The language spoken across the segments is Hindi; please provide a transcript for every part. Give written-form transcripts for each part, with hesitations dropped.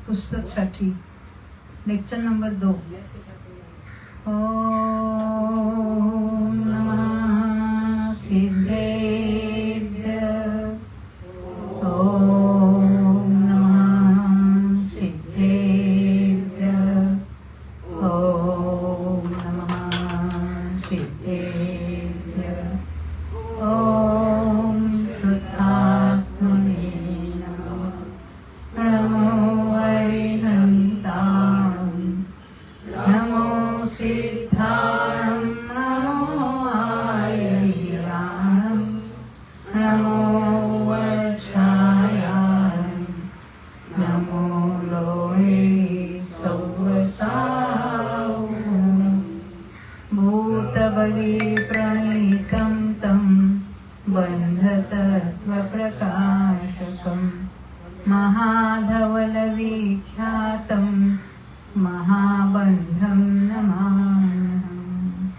पुस्तक छठी, लेक्चर नंबर 2। ओम नमः सिद्धेभ्यः। ओम नमः सिद्धेभ्यः। ओम नमः सिद्धेभ्यः। ओम शुद्धात्मने नमः। नमो अरिहन्ताणं, नमो सिद्धाणं, नमो आयर्याणं, नमो वज्रायाणं, नमो लोहे सौवसावनं। भूतबली प्रणीतं तं बन्धतत्त्वप्रकाशकम् महाधवलविख्यातं महाबन्धं नमाम्यहम्।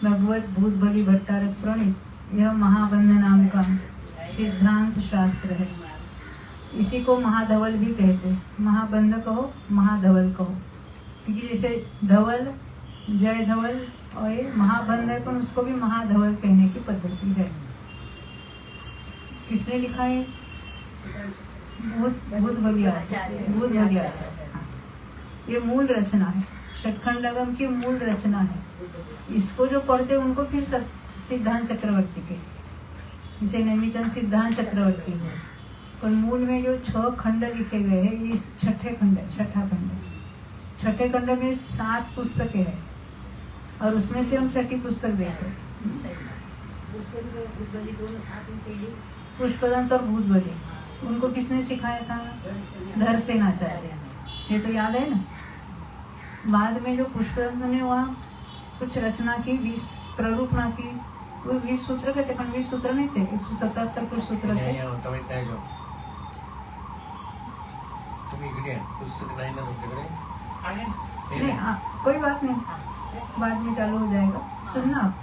भगवत भूतबली भट्टारक प्रणीत यह महाबंध नाम का सिद्धांत शास्त्र है। इसी को महाधवल भी कहते हैं। महाबंध कहो, महाधवल कहो, क्योंकि जैसे धवल, जय धवल, और ये महाबंध है, पर उसको भी महाधवल कहने की पद्धति है। किसने लिखा है? भूतबली आचार्य। ये मूल रचना है, षटखंडगम की मूल रचना है। इसको जो पढ़ते हैं उनको फिर सिद्धांत चक्रवर्ती के, इसे नेमिचंद सिद्धांत चक्रवर्ती है। पर मूल में जो 6 खंड लिखे गए हैं, ये छठा खंड है। छठे खंड में 7 पुस्तकें हैं और उसमें से हम छठी पुस्तक देखते हैं। पुष्पदंत और भूतबली, उनको किसने सिखाया था? धरसेनाचार्य। ये तो याद है ना। बाद में जो पुष्पदंत ने वहाँ कुछ रचना की, 20 प्ररूपणा की, वो 20 सूत्र के थे, 20 सूत्र नहीं थे, 177 कुछ सूत्र थे। नहीं, कोई बात नहीं, बाद में चालू हो जाएगा। सुनना आप,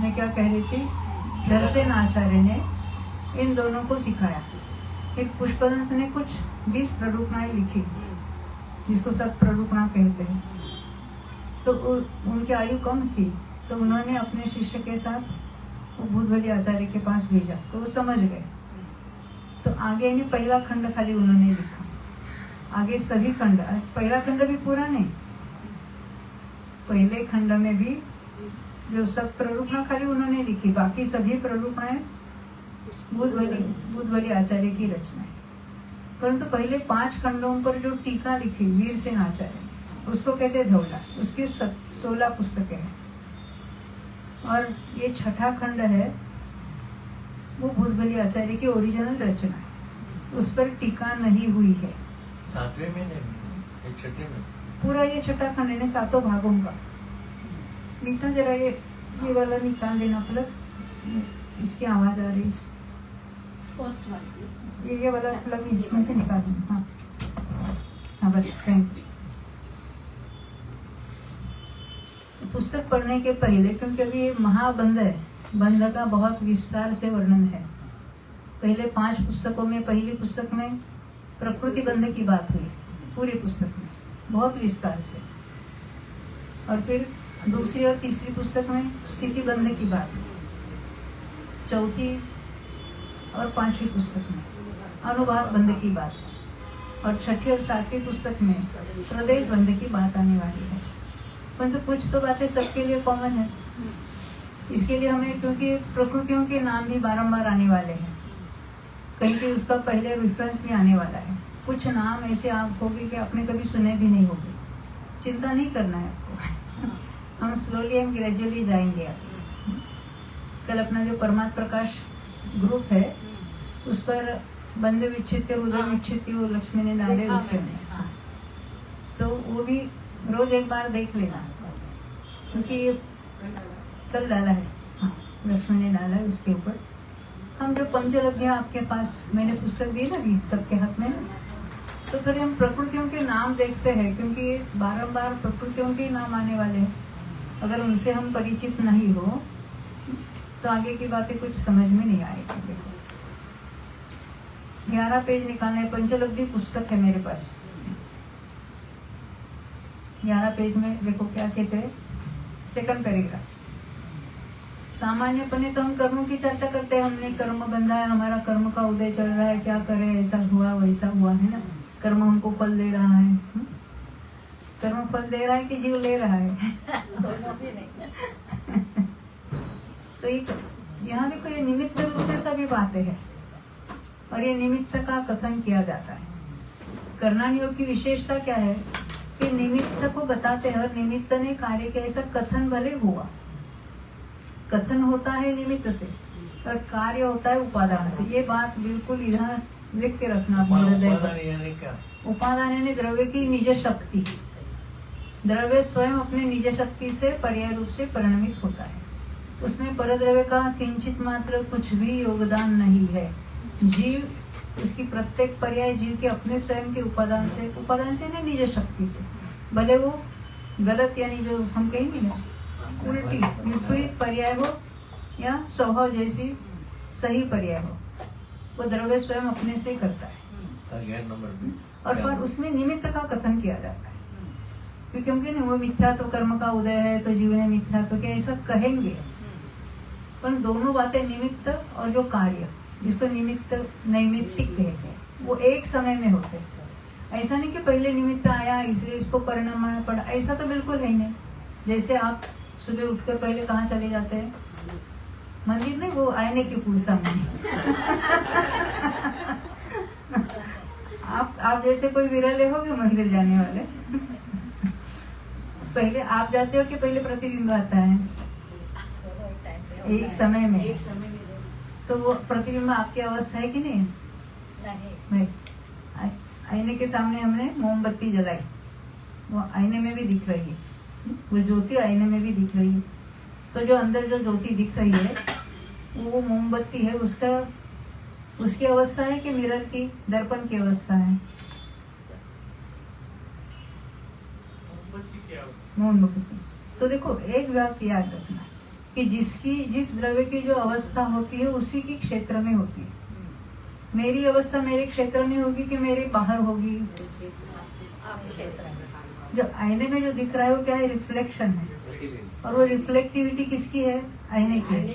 मैं क्या कह रही थी। धरसेनाचार्य ने इन दोनों को सिखाया। एक पुष्पदंत ने कुछ 20 प्ररूपणाएं लिखी, जिसको सब प्ररूपणा कहते हैं। तो उनकी आयु कम थी, तो उन्होंने अपने शिष्य के साथ वो भूतबली आचार्य के पास भेजा, तो वो समझ गए। तो आगे नहीं, पहला खंड खाली उन्होंने लिखा, आगे सभी खंड, पहला खंड भी पूरा नहीं, पहले खंड में भी जो सब प्ररूपणा खाली उन्होंने लिखी, बाकी सभी प्ररूपणाएं भूतबली आचार्य की रचना है। परंतु पहले 5 खंडों पर जो टीका लिखी वीरसेन आचार्य, उसको कहते धवला। उसकी 16 पुस्तकें हैं और ये छठा खंड है, वो भूतबली आचार्य की ओरिजिनल रचना है, उस पर टीका नहीं हुई है। 7वें में नहीं, छठे में पूरा ये छठा खंड है, 7 भागों का। मीठा जरा ये वाला निकाल देना प्लग, इसकी आवाज आ रही है। फर्स्ट वन ये वाला प्लग इसमें से निकाल देना। हाँ बस, थैंक यू। पुस्तक पढ़ने के पहले, क्योंकि अभी ये महाबंध है, बंध का बहुत विस्तार से वर्णन है। पहले 5 पुस्तकों में, पहली पुस्तक में प्रकृति बंध की बात हुई, पूरी पुस्तक में बहुत विस्तार से, और फिर दूसरी और तीसरी पुस्तक में स्थिति बंध की बात, चौथी और 5वीं पुस्तक में अनुभाव बंध की बात, और छठी और 7वीं पुस्तक में प्रदेश बंध की बात आने वाली है। परंतु कुछ तो बातें सबके लिए कॉमन है। इसके लिए हमें, क्योंकि प्रकृतियों के नाम भी बारंबार आने वाले हैं, कहीं पे उसका पहले रेफरेंस भी आने वाला है। कुछ नाम ऐसे आप होंगे कि आपने कभी सुने भी नहीं होंगे, चिंता नहीं करना है आपको। हम स्लोली एंड ग्रेजुअली जाएंगे। कल अपना जो परमात्म प्रकाश ग्रुप है, उस पर बंद विच्छित्य, हृदय विच्छित्य, वो लक्ष्मी ने डाले उसके में, तो वो भी रोज एक बार देख लेना, क्योंकि ये कल डाला है। हाँ, लक्ष्मी ने डाला है उसके ऊपर। हम जो पंचलभ्या आपके पास, मैंने पुस्तक दी ना अभी सबके हाथ में, तो थोड़े हम प्रकृतियों के नाम देखते हैं, क्योंकि बारंबार प्रकृतियों के नाम आने वाले हैं। अगर उनसे हम परिचित नहीं हो तो आगे की बातें कुछ समझ में नहीं आएगी। 11 पेज निकालने, पंचलब्धि पुस्तक है मेरे पास। 11 पेज में देखो क्या कहते हैं, सेकंड पैराग्राफ। सामान्यपने तो हम कर्मों की चर्चा करते हैं, हमने कर्म बंधा है, हमारा कर्म का उदय चल रहा है, क्या करे, ऐसा हुआ वैसा हुआ, है ना। कर्म हमको फल दे रहा है, कर्म फल दे रहा है कि जीव ले रहा है। तो यहाँ देखो, ये निमित्त रूप से सभी बातें हैं और ये निमित्त का कथन किया जाता है। कर्णान योग की विशेषता क्या है कि निमित्त को बताते हैं और निमित्त ने कार्य के ऐसा कथन भले हुआ, कथन होता है निमित्त से और कार्य होता है उपादान से। ये बात बिल्कुल इधर लिख के रखना अपने हृदय पर। उपादान यानी द्रव्य की निज शक्ति, द्रव्य स्वयं अपने निज शक्ति से पर्याय रूप से परिणमित होता है, उसमें परद्रव्य का किंचित मात्र कुछ भी योगदान नहीं है। जीव, इसकी प्रत्येक पर्याय जीव के अपने स्वयं के उपादान से नहीं, निज शक्ति से, भले वो गलत यानी जो हम कहेंगे ना उल्टी विपरीत पर्याय हो या स्वभाव जैसी सही पर्याय हो, वो द्रव्य स्वयं अपने से करता है। और पर उसमें निमित्त का कथन किया जाता है, क्योंकि वो मिथ्या तो कर्म का उदय है तो जीव ने मिथ्या तो क्या ऐसा कहेंगे, पर दोनों बातें निमित्त और जो कार्य, जिसको निमित्त नैमित्तिक कहते हैं, वो एक समय में होते हैं। ऐसा नहीं कि पहले निमित्त आया इसलिए इसको परिणाम आना पड़ा, ऐसा तो बिल्कुल है नहीं। जैसे आप सुबह उठकर पहले कहाँ चले जाते हैं, मंदिर नहीं, वो आईने के पूरे सामने। आप जैसे कोई विरले हो गए मंदिर जाने वाले, पहले आप जाते हो कि पहले प्रतिबिंब आता है एक समय में, तो वो प्रतिबिंब आपकी अवस्था है कि नहीं? नहीं। आईने के सामने हमने मोमबत्ती जलाई, वो आईने में भी दिख रही है, वो ज्योति आईने में भी दिख रही है। तो जो अंदर जो ज्योति दिख रही है वो मोमबत्ती है, उसकी अवस्था है कि मिरर की, दर्पण की अवस्था है? मोमबत्ती। तो देखो एक बात याद रखना कि जिस द्रव्य की जो अवस्था होती है उसी की क्षेत्र में होती है। मेरी अवस्था मेरे क्षेत्र में होगी कि मेरे बाहर होगी? जो आईने में जो दिख रहा है वो क्या है? रिफ्लेक्शन है। और वो रिफ्लेक्टिविटी किसकी है? आईने की है।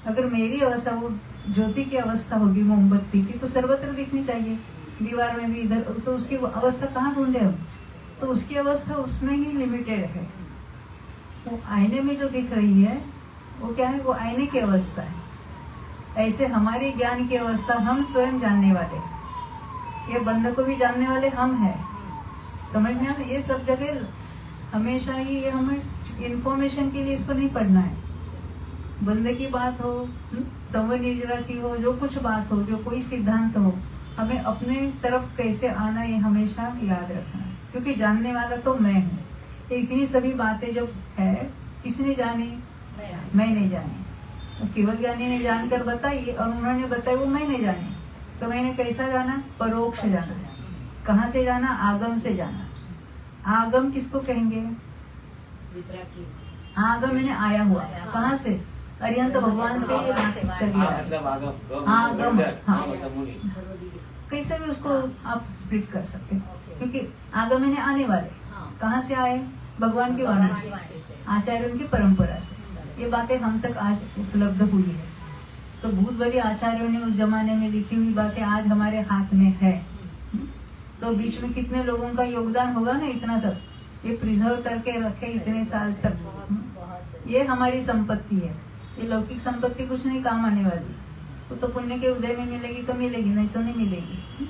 अगर मेरी अवस्था वो ज्योति की अवस्था होगी मोमबत्ती की, तो सर्वत्र दिखनी चाहिए, दीवार में भी, इधर, तो उसकी अवस्था कहाँ ढूंढे हम? तो उसकी अवस्था उसमें ही लिमिटेड है। वो आईने में जो दिख रही है वो क्या है? वो आईने की अवस्था है। ऐसे हमारी ज्ञान की अवस्था हम स्वयं जानने वाले, ये बंद को भी जानने वाले हम हैं। समझ में आता? ये सब जगह हमेशा ही ये हमें इंफॉर्मेशन के लिए इसको नहीं पढ़ना है। बंदे की बात हो, संवर निर्जरा की हो, जो कुछ बात हो, जो कोई सिद्धांत हो, हमें अपने तरफ कैसे आना ये हमेशा याद रखना है। क्योंकि जानने वाला तो मैं हूँ। इतनी सभी बातें जो है किसने जानी? मैं नहीं जानी। तो केवल ज्ञानी ने जानकर बताई और उन्होंने बताया वो मैंने जानी। तो मैंने कैसा जाना? परोक्ष जाना। कहाँ से जाना? आगम से जाना। आगम किसको कहेंगे? आगम मैंने आया हुआ। कहाँ से? अरिहंत भगवान से आगम। हाँ, कैसे भी उसको आप स्प्लिट कर सकते हैं, क्योंकि आगम मैंने आने वाले। कहाँ से आए? भगवान की वाणी से, आचार्यों की परंपरा से। ये बातें हम तक आज उपलब्ध हुई है। तो भूत बड़ी आचार्यों ने उस जमाने में लिखी हुई बातें आज हमारे हाथ में है। तो बीच में कितने लोगों का योगदान होगा ना, इतना सब ये प्रिजर्व करके रखे इतने साल तक। ये हमारी संपत्ति है। ये लौकिक संपत्ति कुछ नहीं काम आने वाली। वो तो पुण्य के उदय में मिलेगी तो मिलेगी, नहीं तो नहीं मिलेगी।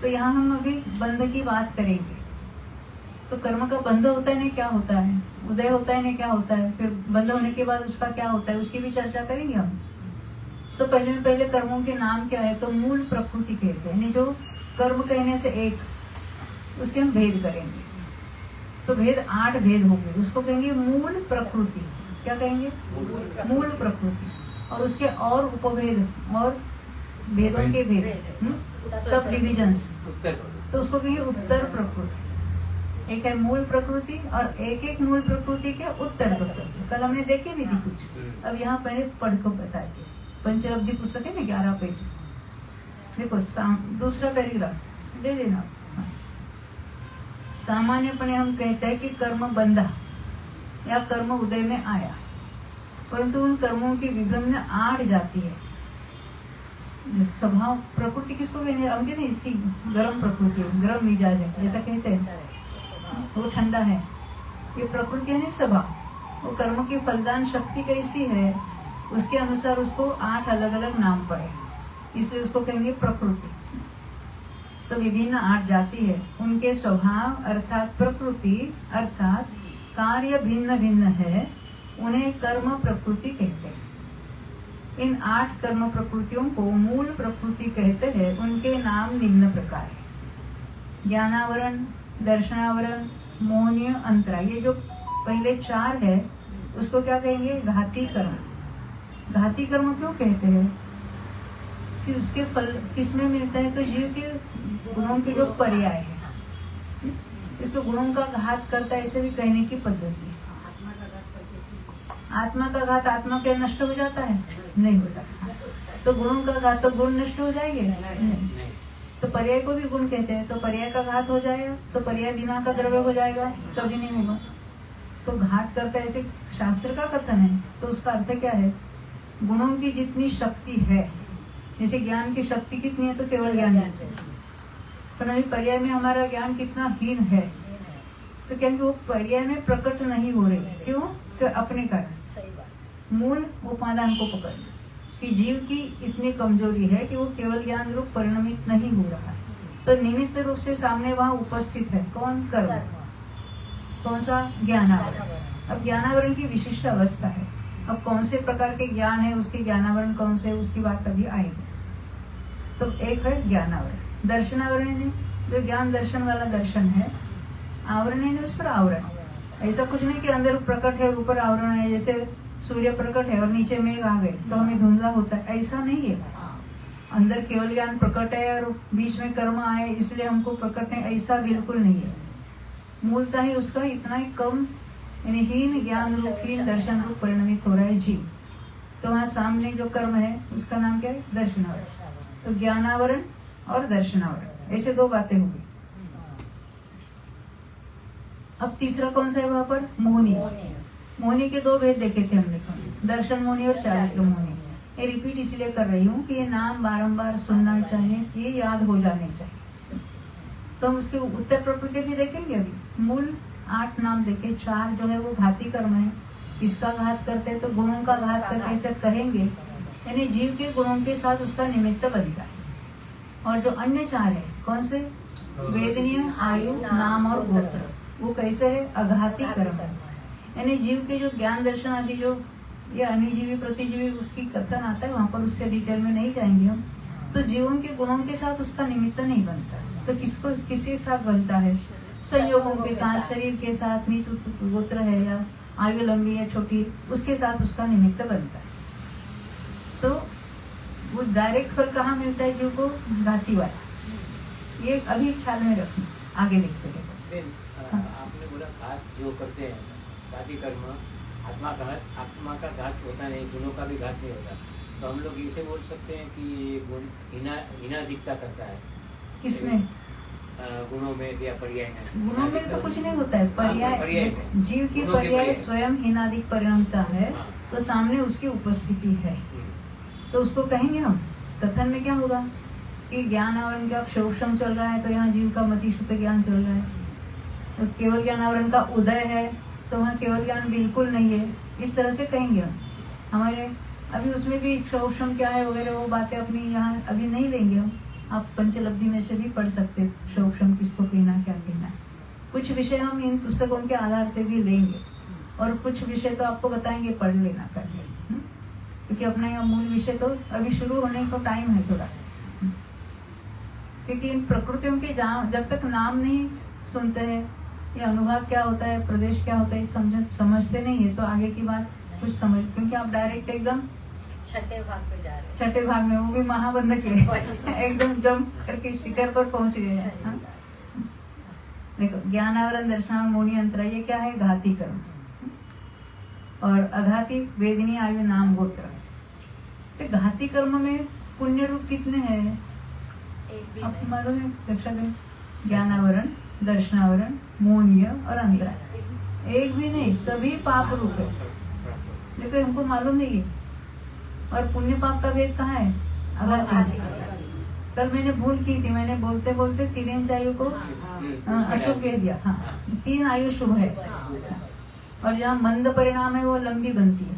तो यहाँ हम अभी बंध की बात करेंगे। तो कर्म का बंध होता है ना, क्या होता है? उदय होता है ना, क्या होता है? फिर बंध होने के बाद उसका क्या होता है, उसकी भी चर्चा करेंगे हम। तो पहले कर्मों के नाम क्या है? तो मूल प्रकृति कहते हैं। जो कर्म कहने से एक, उसके हम भेद करेंगे। तो भेद 8 भेद होंगे, उसको कहेंगे मूल प्रकृति। क्या कहेंगे? मूल प्रकृति। और उसके और उपभेद और भेदों के भेद, सब डिविजन्स, तो उसको कहेंगे उत्तर प्रकृति। एक है मूल प्रकृति और एक मूल प्रकृति के उत्तर प्रकृति। कल हमने देखे भी थी कुछ, अब यहाँ पहले पढ़ को बताते। पंचलब्धि पुस्तक है ना, 11 पेज। देखो दूसरा पैराग्राफ ले लेना। हाँ। सामान्यपणे हम कहते हैं कि कर्म बंधा या कर्म उदय में आया, परंतु उन कर्मों की विभिन्न आड़ जाती है। स्वभाव प्रकृति किसको कहेंगे? हम कहते हैं इसकी गर्म प्रकृति है, गर्म मिजाज है, ऐसा कहते हैं। वो ठंडा है, ये प्रकृति है नहीं स्वभाव। वो कर्म की फलदान शक्ति कैसी है उसके अनुसार उसको 8 अलग अलग नाम पड़े, इसलिए उसको कहेंगे प्रकृति। तो विभिन्न 8 जाति है, उनके स्वभाव अर्थात प्रकृति अर्थात कार्य भिन्न भिन्न है, उन्हें कर्म प्रकृति कहते हैं। इन 8 कर्म प्रकृतियों को मूल प्रकृति कहते हैं। उनके नाम निम्न प्रकार है: ज्ञानावरण, दर्शनावरण, मोहनीय, अंतरा। ये जो पहले 4 है उसको क्या कहेंगे? घाती कर्म। घाती कर्म क्यों कहते हैं? कि उसके फल किसमें मिलता है? तो जीव के गुणों के जो पर्याय है, इसको गुणों का घात करता है, ऐसे भी कहने की पद्धति है। आत्मा का घात आत्मा के नष्ट हो जाता है? नहीं होता। तो गुणों का घात तो गुण नष्ट हो जाएंगे? नहीं। तो पर्याय को भी गुण कहते हैं, तो पर्याय का घात हो जाएगा, तो पर्याय बिना का द्रव्य हो जाएगा, कभी नहीं होगा। तो घात करता ऐसे शास्त्र का कथन है। तो उसका अर्थ क्या है? गुणों की जितनी शक्ति है, जैसे ज्ञान की शक्ति कितनी है? तो केवल ज्ञान है, पर अभी पर्याय में हमारा ज्ञान कितना हीन है, तो क्योंकि वो पर्याय में प्रकट नहीं हो रही। क्यों? कि अपने कारण मूल उपादान को पकड़ना, कि जीव की इतनी कमजोरी है कि वो केवल ज्ञान रूप परिणमित नहीं हो रहा है। तो निमित्त रूप से सामने वहाँ उपस्थित है कौन? कर्म। कौन सा? ज्ञानावरण। अब ज्ञानावरण की विशिष्ट अवस्था है। अब कौन से प्रकार के ज्ञान है, उसके ज्ञानावरण कौन से, उसकी बात अभी आएगी। तो एक है ज्ञानावरण। दर्शनावरण है जो ज्ञान दर्शन वाला दर्शन है। आवरण है उस पर आवरण। ऐसा कुछ नहीं कि अंदर प्रकट है और ऊपर आवरण है, जैसे सूर्य प्रकट है और नीचे मेघ आ गए तो हमें धुंधला होता है, ऐसा नहीं है। अंदर केवल ज्ञान प्रकट है और बीच में कर्म आए इसलिए हमको प्रकट नहीं, ऐसा बिल्कुल नहीं है। मूलतः ही उसका इतना ही कम यानी हीन ज्ञान रूप हीन दर्शन रूप परिणमित हो रहा है जीव। तो वहाँ सामने जो कर्म है उसका नाम क्या है? दर्शनावरण। तो ज्ञानावरण और दर्शनावरण, ऐसे 2 बातें होगी। अब तीसरा कौन सा है वहाँ पर? मोहनी। मोहनी के 2 भेद देखे थे हम। देखो, दर्शन मोहनी और चारित्र मोहनी। ये रिपीट इसलिए कर रही हूँ कि ये नाम बारंबार सुनना चाहिए, ये याद हो जाने चाहिए। तो हम उसके उत्तर प्रकृति भी देखेंगे। अभी मूल 8 नाम देखे, 4 जो है वो घाती कर्म है। इसका घात करते हैं तो गुणों का घात करके ऐसे कहेंगे, यानी जीव के गुणों के साथ उसका निमित्त बनता है। और जो अन्य 4 है कौन से? वेदनीय, आयु, नाम और गोत्र। वो कैसे है? अघाती कर्म। यानी जीव के जो ज्ञान दर्शन आदि जो ये अनिजीवी प्रतिजीवी उसकी कथन आता है, वहां पर उससे डिटेल में नहीं जाएंगे हम। तो जीवों के गुणों के साथ उसका निमित्त नहीं बनता। तो किसको किसके साथ बनता है? संयोगों के साथ, शरीर के साथ, नीच गोत्र है या आयु लंबी या छोटी, उसके साथ उसका निमित्त बनता है। तो वो डायरेक्ट फल कहाँ मिलता है जीव को? घाती वाला। ये अभी ख्याल में रखना, आगे देखते हैं। आपने बोला घात जो करते हैं, घाती कर्म, आत्मा का घात होता नहीं, गुणों का भी घात नहीं होता। तो हम लोग इसे बोल सकते हैं कि ये गुण हीनाधिकता करता है। किसमें? गुणों में या पर्याय में? गुणों में तो कुछ नहीं होता है। पर्याय जीव की पर्याय स्वयं हीनाधिक परिणमता है। तो सामने उसकी उपस्थिति है तो उसको कहेंगे हम। कथन में क्या होगा कि ज्ञान आवरण का क्षोषम चल रहा है तो यहाँ जीव का मति शुद्ध ज्ञान चल रहा है। तो केवल ज्ञान आवरण का उदय है तो वहाँ केवल ज्ञान बिल्कुल नहीं है, इस तरह से कहेंगे हम। हमारे अभी उसमें भी क्षोषम क्या है वगैरह वो बातें अपनी यहाँ अभी नहीं लेंगे हम। आप पंचलब्धि में से भी पढ़ सकते क्षोषम किसको कहना, क्या कहना। कुछ विषय हम इन पुस्तकों के आधार से भी लेंगे और कुछ विषय तो आपको बताएंगे, पढ़ लेना करके, क्योंकि अपना यह मूल विषय तो अभी शुरू होने को टाइम है थोड़ा। क्योंकि इन प्रकृतियों के जब तक नाम नहीं सुनते हैं, ये अनुभव क्या होता है, प्रदेश क्या होता है, समझते नहीं है तो आगे की बात कुछ समझ, क्योंकि आप डायरेक्ट एकदम छठे भाग पे जा रहे हैं। छठे भाग में, वो भी महाबंध के एकदम जम करके शिखर पर पहुंच गए हैं। देखो, ज्ञानावरण, दर्शनावरण, मोहनी, अंतरा, ये क्या है? घाती कर्म। और अघाती वेदनी, आयु, नाम, गोत्र। तो घाती कर्म में पुण्य रूप कितने हैं? एक भी आप नहीं। मालूम है कक्षा में ज्ञानावरण, दर्शनावरण, मोहनीय और अंतरा, एक भी नहीं, सभी पाप रूप है, लेकिन हमको मालूम नहीं है। और पुण्य पाप का भेद कहाँ है? अघाती में। कल मैंने भूल की थी, मैंने बोलते बोलते 3 आयु को अशुभ कह दिया। हाँ, 3 आयु शुभ है, और जहाँ मंद परिणाम है वो लंबी बनती है,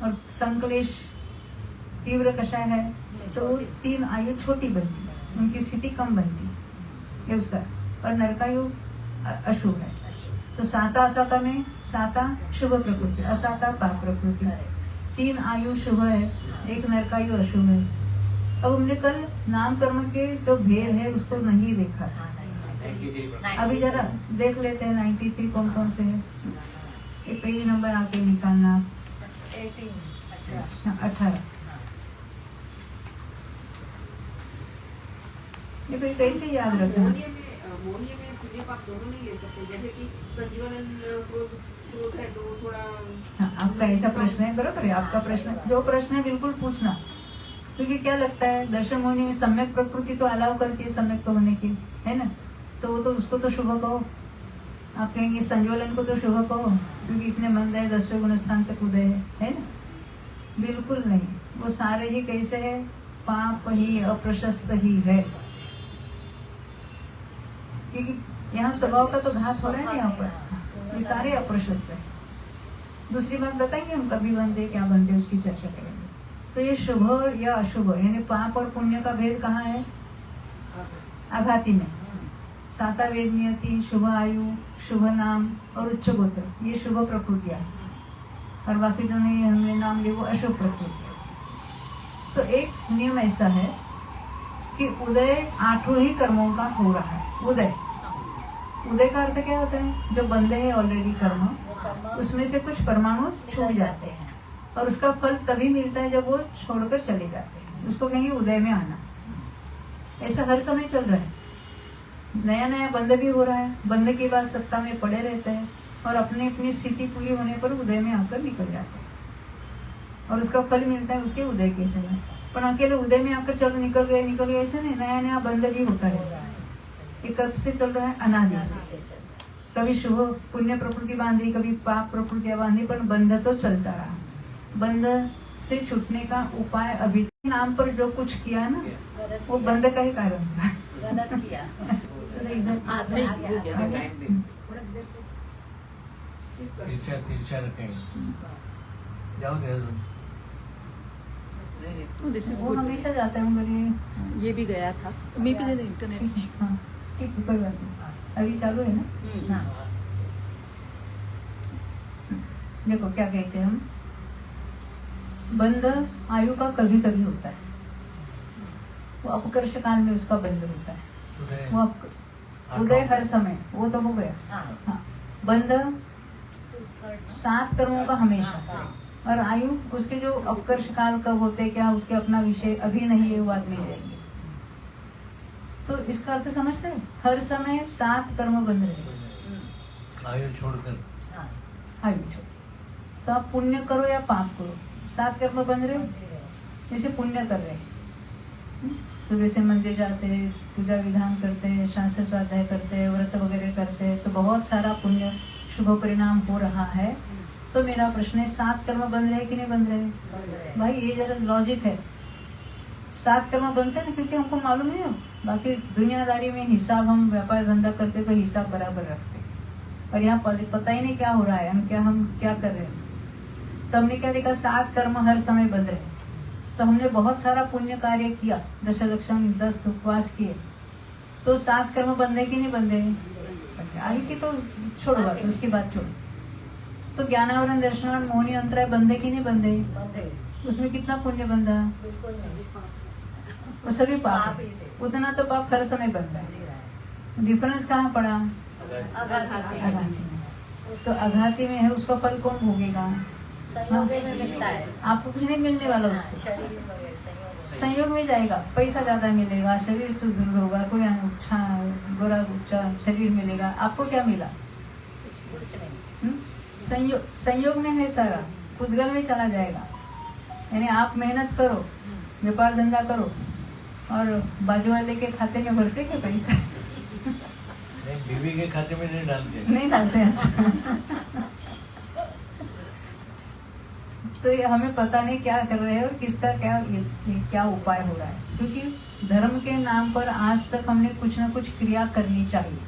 और संकलेश तीव्र कषाय है तो 3 आयु छोटी बनती है, उनकी स्थिति कम बनती है, ये उसका। और नरकायु अशुभ है, तो साता असाता में साता शुभ प्रकृति, असाता पाप प्रकृति, 3 आयु शुभ है, एक नरकायु अशुभ है। अब हमने कल नाम कर्म के जो भेद है उसको नहीं देखा था। अभी जरा देख लेते हैं 93 कौन कौन से है, ये पेज नंबर आके निकालना 18। ये कोई कैसे याद रखना? मोहनीय में पुण्य पाप दोनों नहीं ले सकते, जैसे कि संजीवन क्रोध है तो थोड़ा। हाँ, आपका ऐसा प्रश्न है, बरोबर है आपका प्रश्न, जो प्रश्न है बिल्कुल पूछना, क्योंकि क्या लगता है दर्शन मोहिनी में सम्यक प्रकृति तो अलाउ करती है सम्यक तो होने की, है ना, तो वो तो उसको तो शुभ कहो। आप कहेंगे संज्वलन को तो शुभ कहो क्योंकि इतने मंद है, 10वें गुण स्थान तक उदय है ना, बिल्कुल नहीं, वो सारे ही कैसे है, पाप ही अप्रशस्त ही है, क्योंकि यहाँ स्वभाव का तो घात हो रहा है ना यहाँ पर, ये सारे अप्रशस्त है। दूसरी बात बताएंगे हम, कभी बनते क्या बनते उसकी चर्चा करेंगे। तो ये शुभ या अशुभ यानी पाप और पुण्य का भेद कहाँ है? आघाती में। साता वेद नियति, शुभ आयु, शुभ नाम और उच्च गोत्र, ये शुभ प्रकृतियां है, और बाकी जो नहीं हमने नाम लिए वो अशुभ प्रकृति है। तो एक नियम ऐसा है कि उदय 8 ही कर्मों का हो रहा है। उदय, उदय का अर्थ क्या होता है? जो बंधे हैं ऑलरेडी कर्म, उसमें से कुछ परमाणु छूट जाते हैं, और उसका फल तभी मिलता है जब वो छोड़कर चले जाते हैं, उसको कहेंगे उदय में आना। ऐसा हर समय चल रहा है, नया नया बंध भी हो रहा है, बंध के बाद सत्ता में पड़े रहते हैं, और अपनी अपनी स्थिति पूरी होने पर उदय में आकर निकल जाते हैं, और उसका फल मिलता है उसके उदय के समय। पर अकेले उदय में आकर चलो निकल गए ऐसे नहीं, नया नया बंध भी होता है। ये कब से चल रहा है? अनादि से। कभी शुभ पुण्य प्रकृति बांधी, कभी पाप प्रकृतियां बांधी, पर बंध तो चलता रहा। बंध से छूटने का उपाय अभी नाम पर जो कुछ किया ना, वो बंध का ही कारण था। गलत किया। आधा ही हो गया। तिरछा रखेंगे, जाओ दे अजून। दिस इज वो गुड। हमेशा जाता है मगर ये भी गया था, मे बी द इंटरनेट। हाँ ठीक है, कोई बात नहीं, अभी चालू है ना। हाँ। देखो क्या कहते हैं हम, बंध आयु का कभी कभी होता है, वो अपकर्ष काल में उसका बंध होता है, वो उदय हर समय, वो तो हो गया। हाँ, बंध 7 कर्मों का हमेशा, और आयु उसके जो अपकर्ष काल कब होते हैं, क्या उसके अपना विषय अभी नहीं है, वो बात नहीं जाएंगे। तो इसका अर्थ समझते हैं, हर समय 7 कर्म बंध रहे, आयु छोड़कर। आयु छोड़, तो आप पुण्य करो या पाप करो, 7 कर्म बंध रहे। जैसे पुण्य कर रहे हैं, सुबह से मंदिर जाते हैं, पूजा विधान करते हैं, शास्त्र स्वाध्याय करते हैं, व्रत वगैरह करते हैं, तो बहुत सारा पुण्य शुभ परिणाम हो रहा है। तो मेरा प्रश्न है, 7 कर्म बंध रहे कि नहीं बंध रहे? भाई ये जरा लॉजिक है, 7 कर्म बनते हैं ना, क्योंकि हमको मालूम नहीं है। बाकी दुनियादारी में हिसाब, हम व्यापार धंधा करते तो हिसाब बराबर रखते, और यहाँ पता ही नहीं क्या हो रहा है, हम क्या कर रहे हैं। तो हमने क्या देखा, 7 कर्म हर समय बंध रहे, तो हमने बहुत सारा पुण्य कार्य किया, 10 लक्षण 10 उपवास किए, तो 7 कर्म बंधे कि नहीं बंधे? आयु की तो छोड़ो बात, उसकी बात छोड़ो। तो ज्ञानावरण, दर्शनावरण, मोहनी अंतराय बंधे कि नहीं बंधे? उसमें कितना पुण्य बंधा? वो सभी पाप है, उतना तो पाप हर समय बनता है। डिफरेंस कहाँ पड़ा? अघाती में। तो अघाती में है, उसका फल कौन भोगेगा? संयोग में मिलता है, आपको कुछ नहीं मिलने वाला उससे, शरीर वगैरह संयोग में जाएगा, पैसा ज्यादा मिलेगा, शरीर सुदृढ़ होगा, कोई अच्छा गोरा उच्चा शरीर मिलेगा। आपको क्या मिला? कुछ नहीं। संयोग में है सारा, उद्गल में चला जाएगा। यानी आप मेहनत करो, व्यापार धंधा करो, और बाजू वाले के खाते में भरते क्या पैसा? नहीं, बीवी के खाते में नहीं डालते। नहीं डालते हैं। अच्छा। तो ये हमें पता नहीं क्या कर रहे हैं और किसका ये क्या उपाय हो रहा है, क्योंकि धर्म के नाम पर आज तक हमने कुछ ना कुछ क्रिया करनी चाहिए।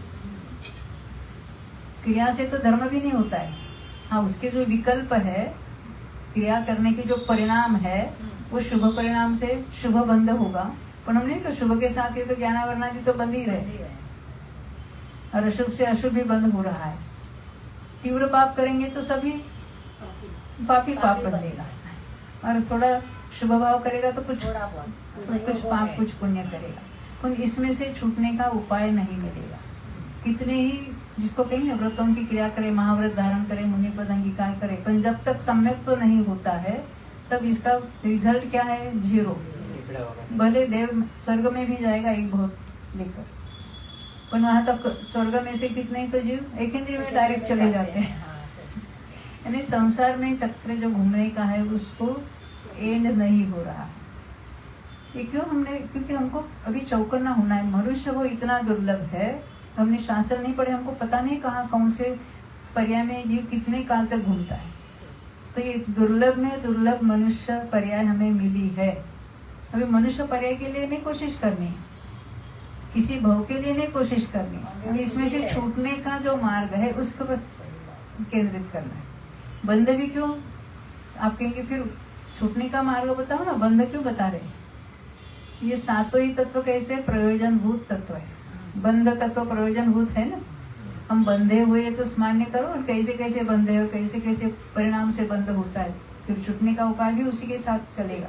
क्रिया से तो धर्म भी नहीं होता है। हाँ, उसके जो विकल्प है, क्रिया करने के जो परिणाम है, वो शुभ परिणाम से शुभ बंध होगा। पर हमने तो शुभ के साथ ये तो ज्ञानावरणादि तो बंद ही रहे, और अशुभ से अशुभ भी बंद हो रहा है। तीव्र पाप करेंगे तो सभी पापी पाप बनेगा, और थोड़ा शुभ भाव करेगा तो कुछ थोड़ा बहुत कुछ पाप कुछ पुण्य करेगा, पर इसमें से छूटने का उपाय नहीं मिलेगा। कितने ही जिसको कहेंगे व्रतों की क्रिया करे, महाव्रत धारण करे, मुनि पद अंगीकार करे, पर जब तक सम्यक तो नहीं होता है तब इसका रिजल्ट क्या है? 0। भले देव स्वर्ग में भी जाएगा एक बहुत लेकर, पर वहां तक स्वर्ग में से कितने तो जीव एक इंद्रिय में डायरेक्ट चले जाते हैं। यानी संसार में चक्र जो घूमने का है उसको एंड नहीं हो रहा है। ये क्यों? क्योंकि हमको अभी चौकन्ना होना है। मनुष्य वो इतना दुर्लभ है, हमने शास्त्र नहीं पढ़े, हमको पता नहीं कहाँ कौन से पर्याय में जीव कितने काल तक घूमता है। तो ये दुर्लभ में दुर्लभ मनुष्य पर्याय हमें मिली है। अभी मनुष्य पर्याय के लिए नहीं कोशिश करनी है, किसी भाव के लिए नहीं कोशिश करनी, अभी इसमें से छूटने का जो मार्ग है उसको केंद्रित करना है। बंध भी क्यों? आप कहेंगे फिर छूटने का मार्ग बताओ ना, बंध क्यों बता रहे? ये सातों ही तत्व कैसे प्रयोजनभूत तत्व है। बंध तत्व प्रयोजनभूत है ना। हम बंधे हुए तो मान्य करो, और कैसे कैसे बंधे हो, कैसे कैसे परिणाम से बंध होता है, फिर छूटने का उपाय भी उसी के साथ चलेगा।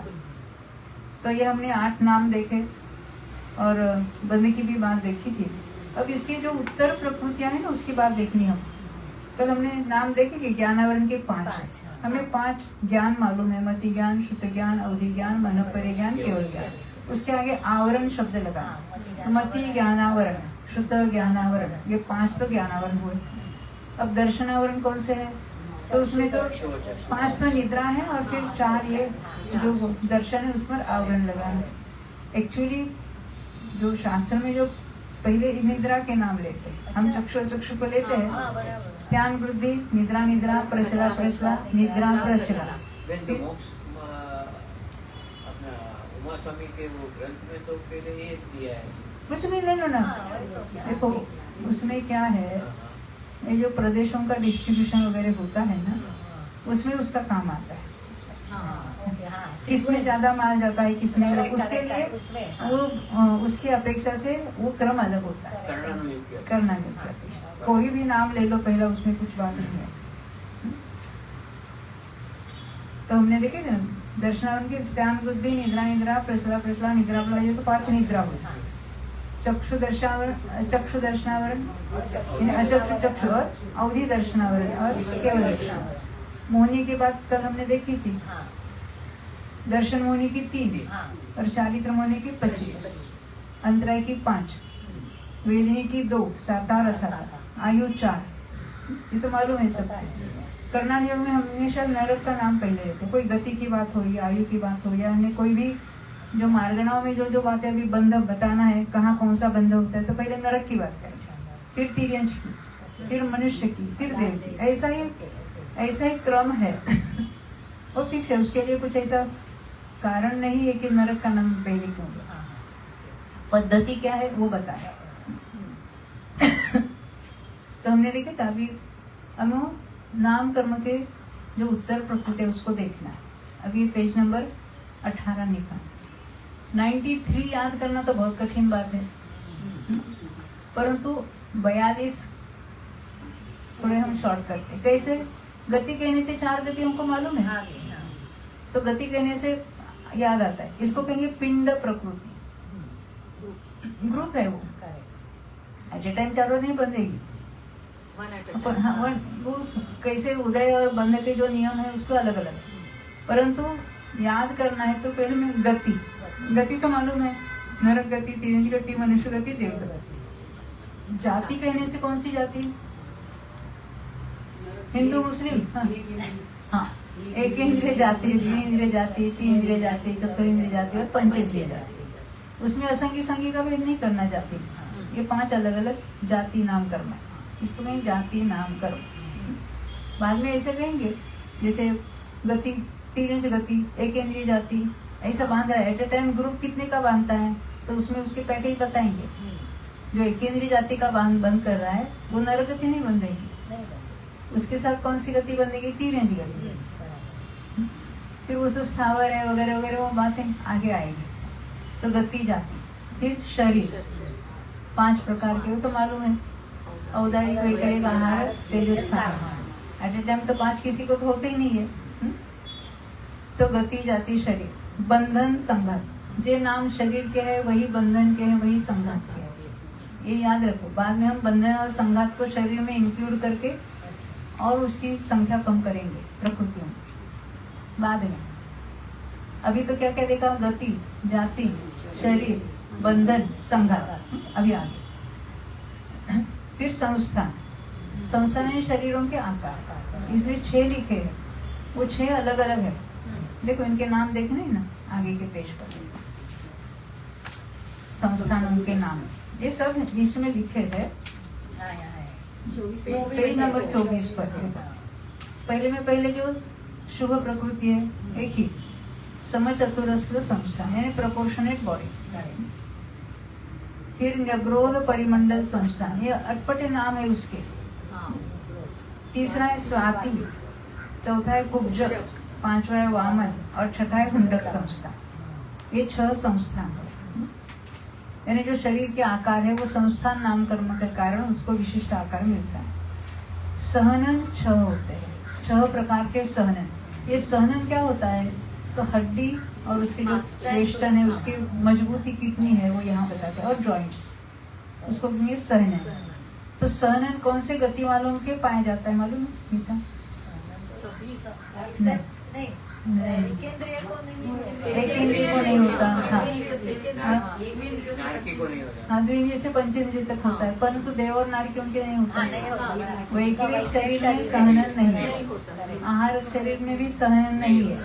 तो ये हमने 8 नाम देखे और बंध की भी बात देखी थी। अब इसकी जो उत्तर प्रकृतियां है ना उसकी बात देखनी हम। कल हमने नाम देखे कि ज्ञानावरण के 5, हमें 5 ज्ञान मालूम है, मति ज्ञान, शुद्ध ज्ञान, अवधि ज्ञान, मनोपरि ज्ञान, केवल ज्ञान। उसके आगे आवरण शब्द लगा, मति ज्ञानावरण, शुद्ध ज्ञानावरण, ये 5 तो ज्ञानावरण हुए। अब दर्शनावरण कौन से है? तो उसमें तो 5 तो निद्रा है और फिर 4 ये जो दर्शन है उस पर आवरण लगा है। एक्चुअली जो शास्त्र में जो पहले निद्रा के नाम लेते हैं, हम चक्षु को लेते हैं, स्नान वृद्धि, निद्रा निद्रा, प्रचला प्रचला, निद्रा प्रचला। उमा स्वामी के वो ग्रंथ में तो पहले ये दिया है, कुछ नहीं ले लो ना। देखो उसमें क्या है, ये जो प्रदेशों का डिस्ट्रीब्यूशन वगैरह होता है ना, उसमें उसका काम आता है। किसमें ज्यादा माल जाता है, किसमें, उसके लिए वो उसकी अपेक्षा से वो क्रम अलग होता है, करना नहीं। कोई भी नाम ले लो पहला, उसमें कुछ बात नहीं है। तो हमने देखे ना दर्शनावरण की स्नान वृद्धि, निद्रा निद्रा, प्रचला प्रचला, निद्रा प्रलय, ये तो 5 निद्रा हुई। चक्षु दर्शनावरण, चक्षु और अवधि दर्शनावरण और केवल दर्शनावरण। मोहिनी की बात कल हमने देखी थी। दर्शन मोहिनी की 3 और चारित्र मोहिनी की 25, अंतराय की 5, वेदिनी की 2, साता रसा, आयु 4, ये तो मालूम है सब। करना नियोग में हमेशा नरक का नाम पहले लेते, कोई गति की बात हो या आयु की बात हो या अन्य कोई भी जो मार्गणाओं में जो बातें अभी बंध बताना है, कहाँ कौन सा बंध होता है, तो पहले नरक की बात करें, फिर तिर्यंश की, फिर मनुष्य की, फिर देव की। ऐसा ही क्रम है। वो फिक्स है, उसके लिए कुछ ऐसा कारण नहीं है कि नरक का नाम पहले क्यों दिया। पद्धति क्या है वो बताया। तो हमने देखा था अभी हमें नाम कर्म के जो उत्तर प्रकृति है उसको देखना है। अभी पेज नंबर 18 लिखा। 93 याद करना तो बहुत कठिन बात है, परंतु 42 थोड़े हम शॉर्ट करते हैं। कैसे? गति कहने से 4 गति हमको मालूम है, तो गति कहने से याद आता है, इसको कहेंगे पिंड प्रकृति। ग्रुप है वो, एट ए टाइम 4 नहीं बंधेगी। हाँ, वो कैसे उदय और बंध के जो नियम है उसको अलग अलग, परंतु याद करना है तो पहले में गति तो मालूम है, नरक गति, तिरंज गति, मनुष्य गति, देव गति। जाति कहने से कौन सी जाति? हिंदू मुस्लिम, हाँ, एक इंद्रिय जाति, 2 इंद्रिय जाति, 3 इंद्रिय जाति, 4 इंद्रिय जाति और 5 इंद्रिय जाति। उसमें असंगी संगी का भेद नहीं करना जाति में। ये 5 अलग अलग जाति नाम कर्म है, इसको कहेंगे जाति नाम कर्म। बाद में ऐसे कहेंगे जैसे गति, 3 इंच गति, एक इंद्रिय जाति, ऐसा बांध रहा है। एट ए टाइम ग्रुप कितने का बांधता है तो उसमें उसके पैकेज बताएंगे। जो एक इंद्रिय जाति का बंद कर रहा है वो नर गति नहीं बंधेगी, उसके साथ कौन सी गति बंधेगी? 3 इंच गति। फिर वो सब स्थावर है वगैरह वगैरह, वो बातें आगे आएगी। तो गति जाति, फिर शरीर 5 प्रकार के, वो तो मालूम है। औदारिक, वैकारिक, आहार, तेजस, स्थान। एट ए टाइम तो 5 किसी को तो होते ही नहीं है। तो गति जाति शरीर, बंधन संघात, जे नाम शरीर के है वही बंधन के है, वही संघात के है। ये याद रखो। बाद में हम बंधन और संघात को शरीर में इंक्लूड करके और उसकी संख्या कम करेंगे प्रकृति में बाद में। अभी तो क्या क्या देखा? गति, जाति, शरीर, बंधन, संघात। अभी आगे फिर संस्थान। संस्थान है शरीरों के आकार, इसमें 6 लिखे हैं, वो 6 अलग अलग है। देखो इनके नाम देखने ना आगे के पेज पर, संस्थानों के नाम ये सब इसमें लिखे हैं। पेज नंबर 24 पर। पहले जो शुभ प्रकृति है एक ही, समचतुरस्र संस्थान यानी प्रोपोर्शनेट बॉडी। फिर न्यग्रोध परिमंडल संस्थान, ये अटपटे नाम है उसके। तीसरा है स्वाति, चौथा है कुब्ज, 5वां है वामन और 6ठा है हुंडक संस्थान। ये 6 संस्थान है। यानी जो शरीर के आकार है वो संस्थान नाम कर्म के कारण उसको विशिष्ट आकार मिलता है। सहनन 6 होते हैं, 6 प्रकार के सहनन। ये सहनन क्या होता है? तो हड्डी और उसके जो वेष्टन है उसकी मजबूती कितनी है वो यहाँ बताते हैं, और जॉइंट्स, उसको कहेंगे सहनन। तो सहनन कौन से गति वालों के पाया जाता है मालूम है मीठा? एक इंद्रिय को नहीं होता। हाँ, द्विंद्रिय से पंचेंद्रिय तक होता है, परंतु देव और नारी के उनके नहीं होता। वैक्रिक शरीर में सहनन नहीं है, आहार शरीर में भी सहनन नहीं है,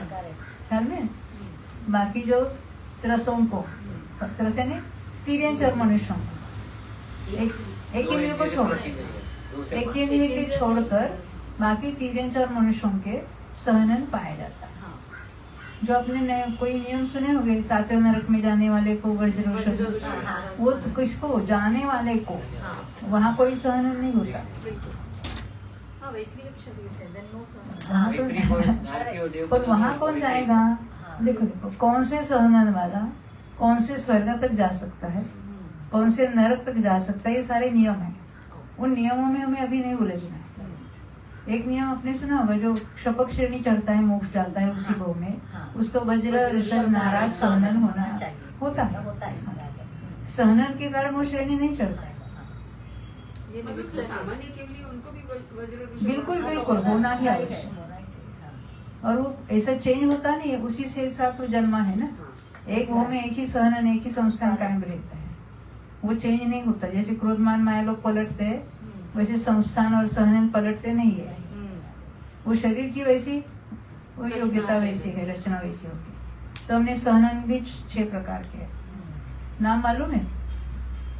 ख्याल में। बाकी जो त्रसों को, त्रस यानी तिर्यंच और मनुष्यों को, एक इंद्रिय को छोड़, एक इंद्रिय के छोड़कर बाकी तिर्यंच और मनुष्यों के सहनन पाया जाता है। जो आपने कोई नियम सुने होंगे, 7वें नरक में जाने वाले को वज्र, वो तो किसको? जाने वाले को। वहाँ कोई सहनन नहीं होता। पर वहाँ कौन जाएगा? देखो कौन से सहनन वाला कौन से स्वर्ग तक जा सकता है, कौन से नरक तक जा सकता है, ये सारे नियम है। उन नियमों में हमें अभी नहीं उलझना है। एक नियम आपने सुना होगा, जो शपक श्रेणी चढ़ता है, मोक्ष डालता है उसी भोग में, उसको वज्र ऋषभ नाराज सहनन होता है। सहनन के कारण वो श्रेणी नहीं चढ़ता है। ये मतलब सामान्य के लिए उनको भी वज्र ऋषभ बिल्कुल बिल्कुल होना ही आवश्यक। और वो ऐसा चेंज होता नहीं है, उसी से साथ वो जन्मा है ना। एक वो में एक ही सहनन, एक ही संस्थान कायम रहता है, वो चेंज नहीं होता। जैसे क्रोधमान माया लोग पलटते हैं, वैसे संस्थान और सहनन पलटते नहीं है। वो शरीर की वैसी, वो योग्यता वैसी है, रचना वैसी होती है। तो हमने सहनन भी 6 प्रकार के है। नाम मालूम है?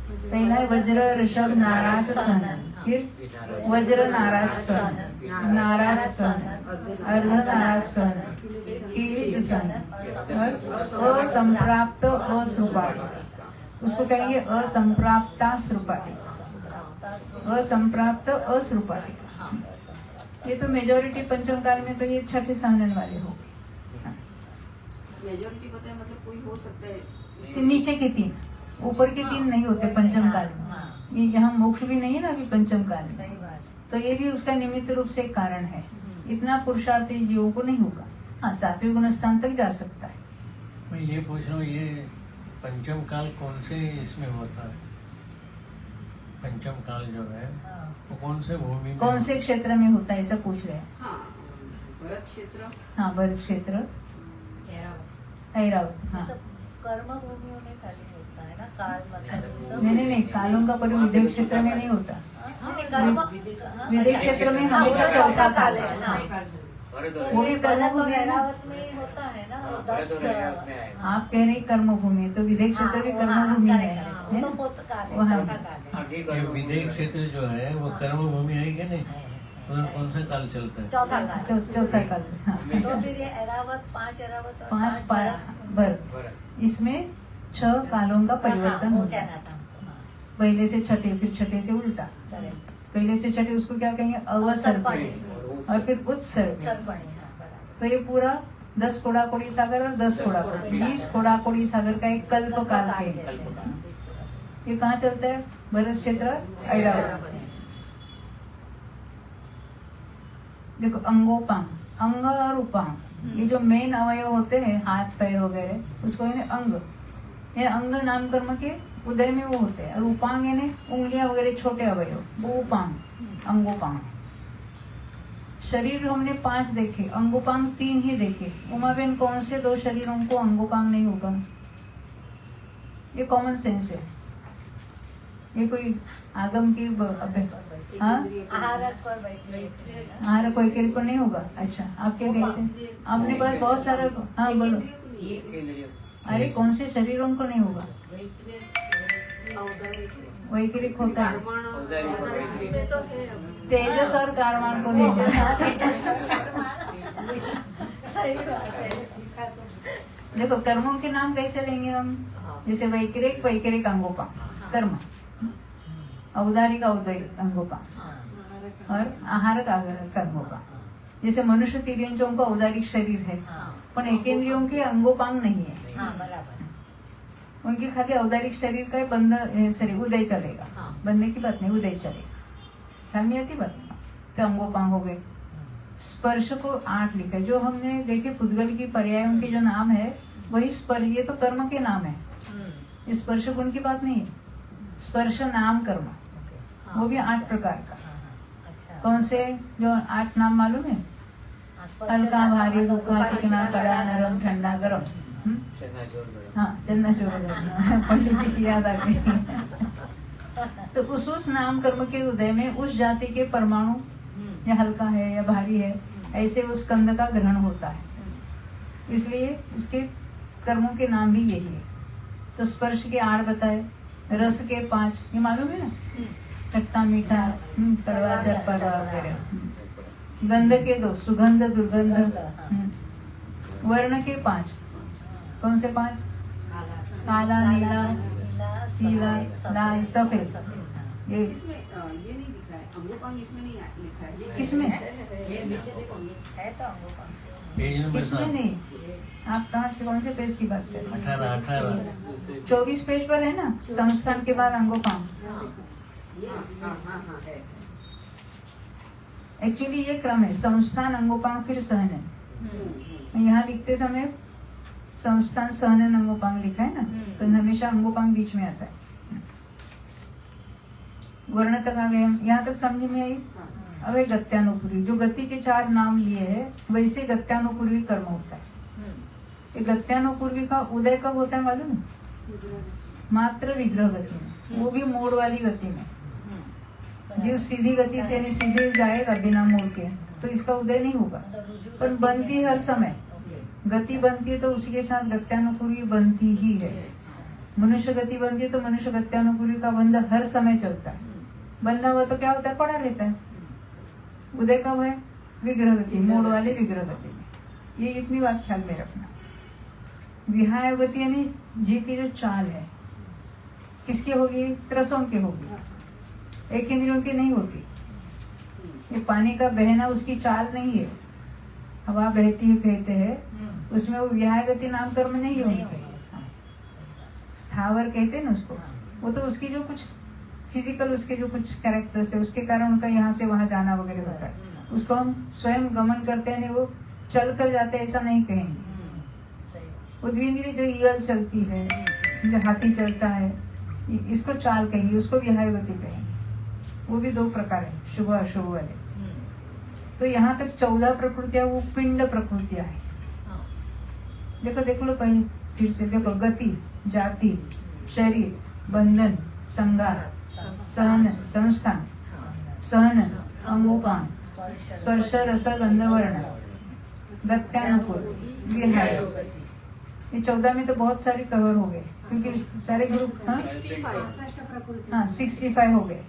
पहला है वज्र ऋषभ नाराज सहनन, फिर वज्र नाराज सहनन, नाराज सहनन, अर्ध नाराज सहनन, पीड़ित सहनन और असंप्राप्त असृपाटी। उसको कहेंगे असंप्राप्ता श्रुपाटी, असंप्राप्त असृपाटी। ये तो मेजोरिटी पंचम काल में तो ये 6ठे सहनन वाले हो गए। मेजॉरिटी पता है, मतलब कोई हो सकता है। नीचे के 3, ऊपर के 3 नहीं होते पंचम काल में। ये यहाँ मोक्ष भी नहीं है ना अभी पंचम काल में, तो ये भी उसका निमित्त रूप से एक कारण है। इतना पुरुषार्थी जीवों को नहीं होगा। हाँ, 7वें गुण स्थान तक जा सकता है। मैं ये पूछ रहा हूँ, ये पंचम काल कौन से इसमें होता है? पंचम काल जो है वो कौन से भूमि में, कौन से क्षेत्र में होता है, ऐसा पूछ रहे हैं। हाँ, भरत क्षेत्र। हाँ, भरत क्षेत्र, ऐरावत। हाँ, कर्म भूमियों में खाली होता है ना, काल मतलब नहीं, कालों का परिचय विदेश क्षेत्र में नहीं होता। विदेश क्षेत्र में हमेशा चौथा काल है। वो भी कर्म भूमि है ना। ऐरावत में होता है ना, वो भरत 10 और राजा में आए। आप कह रहे कर्मभूमि, तो विदेह क्षेत्र भी कर्मभूमि है वो तो ना? बहुत काल है, वहाँ चौथा काल है। हाँ, ठीक ये है। विदेह क्षेत्र जो है वो कर्म भूमि है कि नहीं? उधर कौन सा काल चलता है? चौथा काल। चौथा काल। हाँ। तो फिर ये ऐरावत 5 ऐरावत और 5 भरत। भरत, इसमें 6 कालों का परिवर्तन हाँ, वो होता है। कहना था हमको, हाँ, पहले से छठे, फिर छठे से उल्टा, correct। पहले से छठे उसको क्या कहेंगे? अवसर्पणी, और फिर उत्सर्ग। सर्पणी, हाँ, बराबर। तो ये पूरा 10 कोड़ाकोड़ी सागर और 10 कोड़ाकोड़ी, 20 कोड़ाकोड़ी सागर का एक कल्प काल है। कल्पकाल। ये कहाँ चलता है? भरत क्षेत्र, ऐरावत। देखो अंगोपांग, अंग और उपांग, ये जो मेन अवयव होते हैं हाथ पैर वगैरह, उसको यानी अंग, ये अंग नाम कर्म के उदय में वो होते हैं। और उपांग यानी उंगलियां वगैरह छोटे अवयव, वो उपांग, अंगोपांग। शरीर हमने 5 देखे, अंगोपांग 3 ही देखे। उमाबेन, कौन से 2 शरीरों को अंगोपांग नहीं होगा? ये कॉमन सेंस है, ये कोई आगम की हाँ? आहारक पर बैठने। हमारा कोई किरी को नहीं होगा। अच्छा, आप क्या कहते हैं? आपने पास बहुत सारा, हाँ बोलो। इंद्रिय। अरे कौन से शरीरों को नहीं होगा? वैकिरिक होता है, तेजस और कारमान को नहीं जाता। सही बात है। देखो कर्मों के नाम कैसे लेंगे हम? जैसे वैकिरिक, वैकिरिक अंगोपा कर्म, औदारिक, औदारिक अंगोपा, और आहारक, आहारक कर्मोपा। जैसे मनुष्य तिर्यंचों का औदारिक शरीर है, पर एकेंद्रियों के अंगोपांग नहीं है। हाँ, बराबर। उनकी खाली औदारिक शरीर का बंद, सॉरी उदय चलेगा, हाँ। बंदे की बात नहीं, उदय चलेगा। ख्याल में आती बात? तो अंगोपांग हो गए। स्पर्श को 8 लिखा है, जो हमने देखे पुद्गल की पर्यायों के जो नाम है वही स्पर्श, ये तो कर्म के नाम है, स्पर्श गुण की बात नहीं है। स्पर्श नाम कर्म, वो भी 8 प्रकार का। अच्छा। कौन से? जो 8 नाम मालूम है? हल्का, भारी, रूखा, चिकना, कड़ा, नरम, ठंडा, गरम। चना जोर गरम। हाँ, चन्ना चोर पंडित जी की याद आ गई। तो उस नाम कर्म के उदय में उस जाति के परमाणु, या हल्का है या भारी है, ऐसे उस कंद का ग्रहण होता है। इसलिए उसके कर्मों के नाम भी यही है। तो स्पर्श के 8 बताए, रस के 5, ये मालूम है ना? खट्टा, मीठा, कड़वा, चटपटा वगैरह। गंध के 2, सुगंध, दुर्गंध। वर्ण के 5, कौन से 5? काला, नीला, पीला, लाल, सफेद। ये इसमें ये नहीं लिखा है, अंगोपांग इसमें नहीं लिखा है। किसमें? ये नीचे देखो, है तो अंगोपांग। पेज नंबर इसमें 7, नहीं। आप कहाँ के कौन से पेज की बात कर रहे हैं? 18। 24 पेज पर है ना, संस्थान के बाद अंगोपांग। है। एक्चुअली ये क्रम है, संस्थान, अंगोपांग, फिर सहनन। यहाँ लिखते समय संस्थान, सहनन, अंगोपांग लिखा है ना, तो हमेशा अंगोपांग बीच में आता है। वर्ण तक आ गए हम, यहाँ तक समझ में आई? अब है गत्यानुपूर्वी, जो गति के 4 नाम लिए है, वैसे गत्यानुपूर्वी कर्म होता है। ये गत्यानुपूर्वी का उदय कब होता है मालूम है? मात्र विग्रह गति में, वो भी मोड़ वाली गति में। जीव सीधी गति से नहीं सीधे जाएगा बिना मोड़ के, तो इसका उदय नहीं होगा। पर बनती है हर समय, गति बनती है तो उसी के साथ गत्यानुपूर्वी बनती ही है। मनुष्य गति बनती है तो मनुष्य गत्यानुपूर्वी का बंध हर समय चलता है। बंधा हुआ तो क्या होता है? पड़ा रहता है। उदय कब है? विग्रह गति, मोड़ वाले विग्रह गति में। ये इतनी बात ख्याल में रखना। विहाय गति यानी जीव की जो चाल है, किसकी होगी? त्रसों की होगी, एक इंद्रियों की नहीं होती। ये पानी का बहना उसकी चाल नहीं है, हवा बहती है कहते हैं, उसमें वो विहाय गति नाम कर्म नहीं होती। स्थावर कहते हैं ना उसको, वो तो उसकी जो कुछ फिजिकल, उसके जो कुछ कैरेक्टर्स है, उसके कारण उनका यहाँ से वहां जाना वगैरह होता है। उसको हम स्वयं गमन करते हैं, नहीं वो चल कर जाते हैं ऐसा नहीं कहेंगे। उद्विंद्रिय जो ईगल चलती है, जो हाथी चलता है, इसको चाल कहेंगे, उसको विहाय गति कहेंगे। वो भी 2 प्रकार है, शुभ अशुभ वाले। तो यहाँ तक 14 प्रकृतियां वो पिंड प्रकृतियां है। देख लो पहले फिर से देखो, गति, जाति, शरीर, बंधन, संगार, सहन, संस्थान, सहन, अंगोपांग, स्पर्श, रस, गंध, वर्ण, गत्यानुकूल, विहाय, ये 14 में तो बहुत सारे कवर हो गए क्योंकि सारे ग्रुप हाँ 65 हो गए।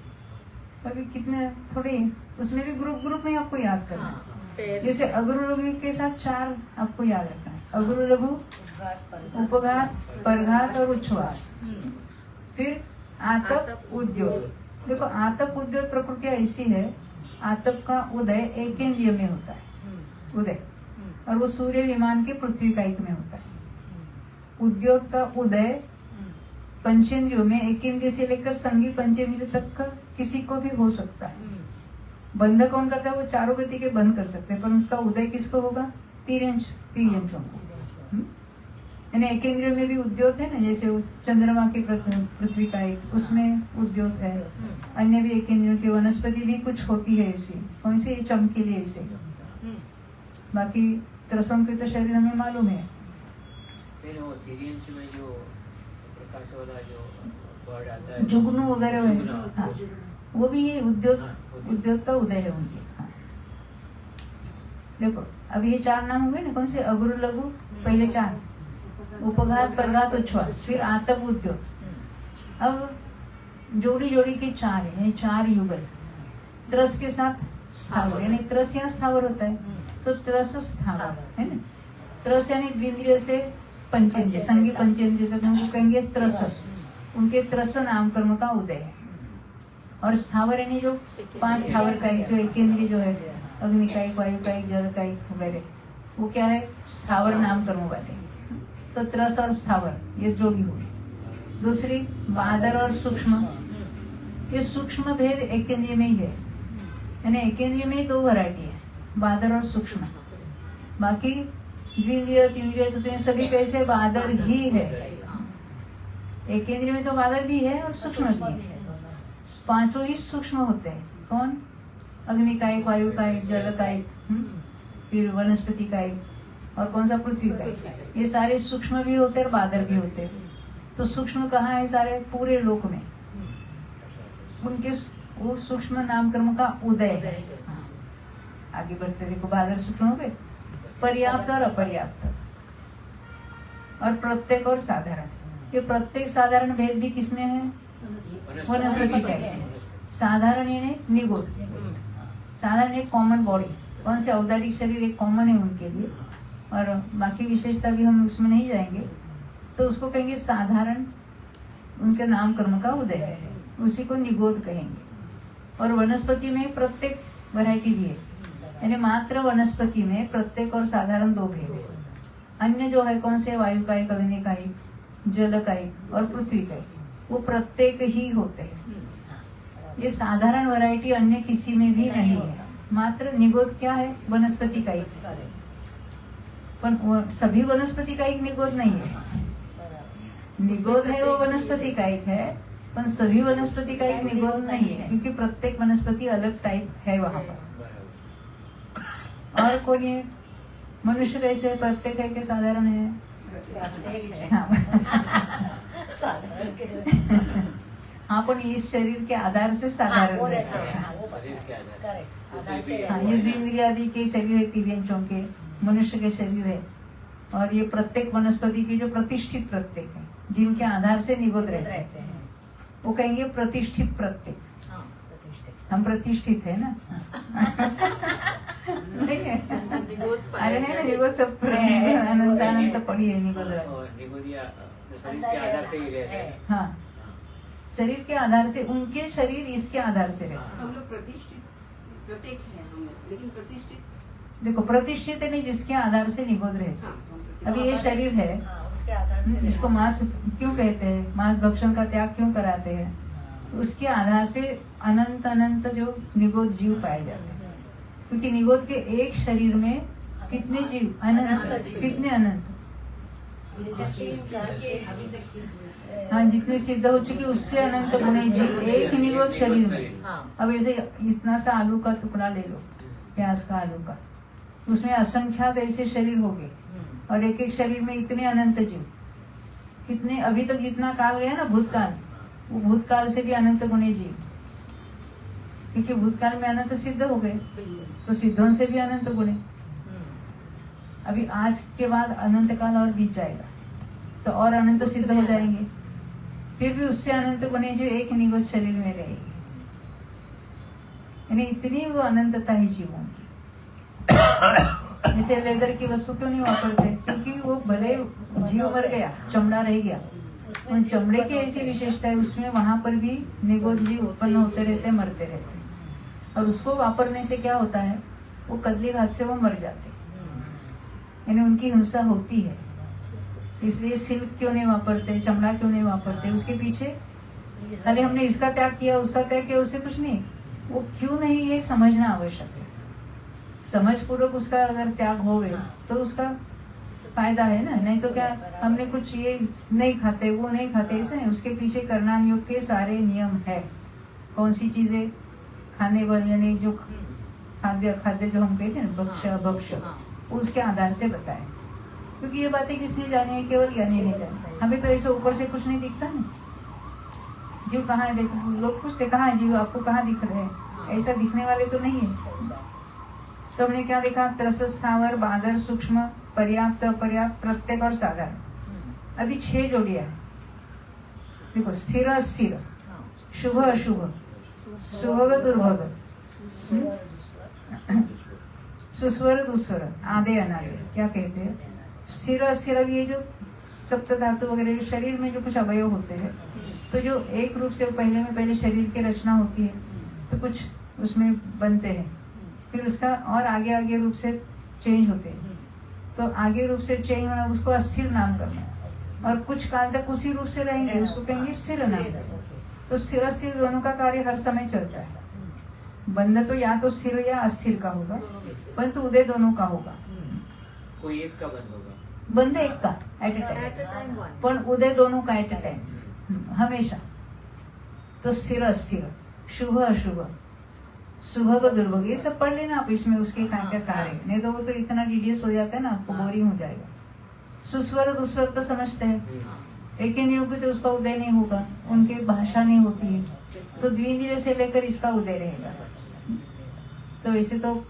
अभी कितने थोड़े उसमें भी ग्रुप में आपको याद करना है। जैसे अगुरु लघु के साथ 4 आपको याद रखना है, अगुरु लघु, उपघात, परघात और उच्छ्वास। फिर आतप उद्योग। देखो आतप उद्योग प्रकृति ऐसी है, आतप का उदय एकेंद्रिय में होता है, उदय, और वो सूर्य विमान के पृथ्वी कायिक में होता है। उद्योग का उदय पंचेंद्रियों में एकेंद्रिय से लेकर संगी पंचेंद्रिय तक का किसी को भी हो सकता है। बंध कौन करता है? वो चारों गति के बंद कर सकते हैं, पर उसका उदय किसको होगा? तीर्यंशों को। यानी एकेंद्रियों में भी उद्योग है ना, जैसे वो चंद्रमा की पृथ्वी का एक उसमें उद्योग है। अन्य भी एकेंद्रियों की वनस्पति भी कुछ होती है ऐसी, कौन सी? चमकीली ऐसे। बाकी त्रसों के तो शरीर हमें मालूम है। फिर वो तिर्यंश में जो प्रकाश वाला जो वर्ड आता है, जुगनू वगैरह है, जुगनू। हाँ, वो भी ये उद्योग हाँ, उद्योग का उदय है उनके। हाँ। देखो अब ये 4 नाम हुए ना, कौन से? अगुरु लघु पहले 4, उपघात, परघात, उच्छ्वास, फिर आतप उद्योग। अब जोड़ी जोड़ी के 4 है, 4 युगल। त्रस के साथ स्थावर, यानी त्रस यहाँ स्थावर होता है, तो त्रस स्थावर है ना। त्रस यानी द्विंद्रिय से पंचेंद्रिय, संगी पंचेंद्रिय तक उनको कहेंगे त्रस। उनके त्रस नाम कर्म का उदय है। और स्थावर यानी जो 5 स्थावर का जो एकेंद्रिय जो है, अग्नि कायिक, वायु कायिक, जल कायिक वगैरह, वो क्या है? स्थावर नाम कर्म वाले। तो त्रस और स्थावर ये जोड़ी हुई। दूसरी बादर और सूक्ष्म। ये सूक्ष्म भेद एकेंद्रिय में ही है, यानी एकेंद्रिय में ही 2 वैरायटी है, बादर और सूक्ष्म। बाकी द्विंद्रिय, तीन्द्रिय, चतुर्न्द्रिय सभी कैसे? बादर ही है। एकेंद्रिय में तो बादर भी है और सूक्ष्म भी है। 5 ही सूक्ष्म होते हैं। कौन? अग्नि कायिक, वायु कायिक, जल कायिक, फिर वनस्पति कायिक, और कौन सा? पृथ्वी कायिक। ये सारे सूक्ष्म भी होते हैं और बादर भी होते हैं। तो सूक्ष्म कहाँ है? सारे पूरे लोक में उनके वो सूक्ष्म नाम कर्म का उदय है। आगे बढ़ते देखो, बादर सूक्ष्म हो गए, पर्याप्त और अपर्याप्त, और प्रत्येक और साधारण। ये प्रत्येक साधारण भेद भी किसमें है? वनस्पति का। साधारण यानी निगोद। साधारण एक कॉमन बॉडी, कौन से? औदारिक शरीर एक कॉमन है उनके लिए, और बाकी विशेषता भी हम उसमें नहीं जाएंगे। तो उसको कहेंगे साधारण, उनके नाम कर्म का उदय है, उसी को निगोद कहेंगे। और वनस्पति में प्रत्येक वैरायटी भी है, यानी मात्र वनस्पति में प्रत्येक और साधारण 2 भेद है। अन्य जो है कौन से? वायु कायिक, अग्नि कायिक, जल कायिक और पृथ्वी कायिक, वो प्रत्येक ही होते हैं। ये साधारण वैरायटी अन्य किसी में भी नहीं है। मात्र निगोद क्या है? वनस्पति कायिक। पर सभी वनस्पति कायिक निगोद नहीं है। निगोद है वो वनस्पति कायिक है, पर सभी वनस्पति कायिक निगोद नहीं है, क्योंकि प्रत्येक वनस्पति अलग टाइप है वहां पर। और कौन है? मनुष्य कैसे है? प्रत्येक है कि साधारण है? हाँ, पण इस शरीर के आधार से साधारण है। हाँ, ये द्विंद्रिय आदि के शरीर है, तिर्यंशों के, मनुष्य के शरीर है। और ये प्रत्येक वनस्पति की जो प्रतिष्ठित प्रत्येक है, जिनके आधार से निगोद रहते हैं, वो कहेंगे प्रतिष्ठित प्रत्येक। हम प्रतिष्ठित है ना। नहीं है? अरे है ना, निगोद सब अनंत अनंत पड़ी है निगोद। शरीर के आधार से ही रहते हैं। हाँ, शरीर के आधार से, उनके शरीर इसके आधार से रहते। हम लोग प्रतिष्ठित प्रत्येक है हम लोग, लेकिन प्रतिष्ठित देखो प्रतिष्ठित है नहीं, जिसके आधार से निगोद रहते। हाँ, तो हम प्रतिष्ठित। अभी ये शरीर है, इसको मांस क्यों कहते हैं? मांस भक्षण का त्याग क्यों कराते हैं? उसके आधार से अनंत अनंत जो निगोद जीव पाए जाते हैं, क्योंकि निगोद के एक शरीर में कितने जीव? अनंत। कितने अनंत? हाँ, जितने सिद्ध हो चुके उससे अनंत गुणे जीव एक ही निगोद शरीर में। अब ऐसे इतना सा आलू का टुकड़ा ले लो, प्याज का, आलू का, उसमें असंख्यात ऐसे शरीर हो गए, और एक एक शरीर में इतने अनंत जीव। कितने अभी तक जितना काल गया ना भूतकाल, वो भूतकाल से भी अनंत गुणे जीव, क्योंकि भूतकाल में अनंत सिद्ध हो गए, तो सिद्धों से भी अनंत गुणे। अभी आज के बाद अनंत काल और बीत जाएगा, तो और अनंत सिद्ध हो जाएंगे। फिर भी उससे अनंत बने जो एक निगोज शरीर में रहेगी, यानी इतनी वो अनंतता है जीवों की। जैसे लेदर की वस्तु क्यों नहीं वापरते, क्योंकि वो भले जीव मर गया, चमड़ा रह गया, उन चमड़े की ऐसी विशेषता है उसमें, वहां पर भी निगोज जीव उत्पन्न होते रहते, मरते रहते। और उसको वापरने से क्या होता है, वो कदली घात से वो मर जाते, यानी उनकी हिंसा होती है। इसलिए सिल्क क्यों नहीं वापरते, चमड़ा क्यों नहीं वापरते, उसके पीछे अरे हमने इसका त्याग किया, उसका त्याग किया, उससे कुछ नहीं। वो क्यों नहीं, ये समझना आवश्यक है। समझ पूर्वक उसका अगर त्याग होवे तो उसका फायदा है ना। नहीं तो क्या, हमने कुछ ये नहीं खाते, वो नहीं खाते, ऐसा नहीं। उसके पीछे करणान योग के सारे नियम है। कौन सी चीजें खाने वाले, यानी जो खाद्य जो हम कहते हैं भक्ष, उसके आधार से बताए। क्योंकि ये बातें किसने जानी है, केवल ज्ञानी नहीं जाने। हमें तो ऐसे ऊपर से कुछ नहीं दिखता ना। जीव कहाँ है, देखो लोग पूछते कहाँ है जीव, आपको कहाँ दिख रहे हैं, ऐसा दिखने वाले तो नहीं है। तो हमने क्या देखा, त्रस, स्थावर, बादर, सूक्ष्म, पर्याप्त, अपर्याप्त, प्रत्येक और साधारण। अभी 6 जोड़ियां है। देखो, स्थिर अस्थिर, शुभ अशुभ, सुभग दुर्भग, सुस्वर दुस्वर, आदे अनादे, क्या कहते हैं। स्थिर अस्थिर, ये जो सप्त धातु वगैरह शरीर में जो कुछ अवयव होते हैं, तो जो एक रूप से पहले शरीर की रचना होती है, तो कुछ उसमें बनते हैं, फिर उसका और आगे रूप से चेंज होते हैं। तो आगे रूप से चेंज होना, उसको अस्थिर नाम करना है। और कुछ काल तक उसी रूप से रहेंगे, उसको कहेंगे स्थिर नाम। तो स्थिर अस्थिर दोनों का कार्य हर समय चलता है। बंध तो या तो स्थिर या अस्थिर का होगा, परंतु उदय दोनों का होगा। कोई एक का बंद होगा, बंध एक का एट ए टाइम, पर उदय दोनों का एट ए टाइम हमेशा। तो स्थिर अस्थिर, शुभ अशुभ, सुभग दुर्भग, ये सब पढ़ लेना आप इसमें, उसके क्या कार्य। नहीं तो वो तो इतना डिटेल्स हो जाता है ना, आपको बोरिंग हो जाएगा। सुस्वर दुस्वर तो समझते हैं, एक इंद्रियों की तो उसका उदय नहीं होगा, उनकी भाषा नहीं होती है, तो द्विंद्रिय से लेकर इसका उदय रहेगा। तो वैसे तो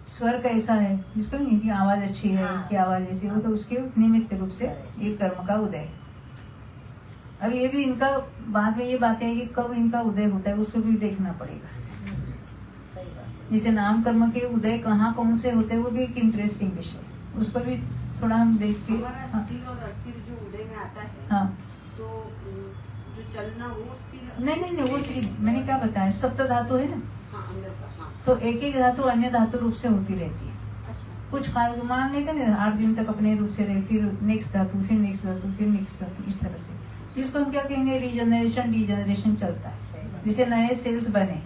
स्वर कैसा है, जिसको नहीं आवाज अच्छी है, इसकी आवाज ऐसी हो, तो उसके निमित्त रूप से ये कर्म का उदय है। अब ये भी इनका बाद में ये बात है कि कब इनका उदय होता है, उसको भी देखना पड़ेगा। जैसे नाम कर्म के उदय कहाँ कौन से होते हैं, वो भी एक इंटरेस्टिंग विषय, उसको भी थोड़ा हम देख के। हमारा स्थिर और अस्थिर जो उदय में आता है, हाँ, तो जो चलना वो स्थिर, नहीं वो स्थिर, मैंने क्या बताया, सप्त धातु है ना, हाँ, अंदर का, हाँ, तो एक धातु अन्य धातु रूप से होती रहती है। अच्छा, कुछ काल मान लेते ना 8 दिन तक अपने रूप से रहे, फिर नेक्स्ट धातु, फिर नेक्स्ट धातु, फिर नेक्स्ट धातु, इस तरह से। जिसको हम क्या कहेंगे, रीजनरेशन चलता है। जैसे नए सेल्स बने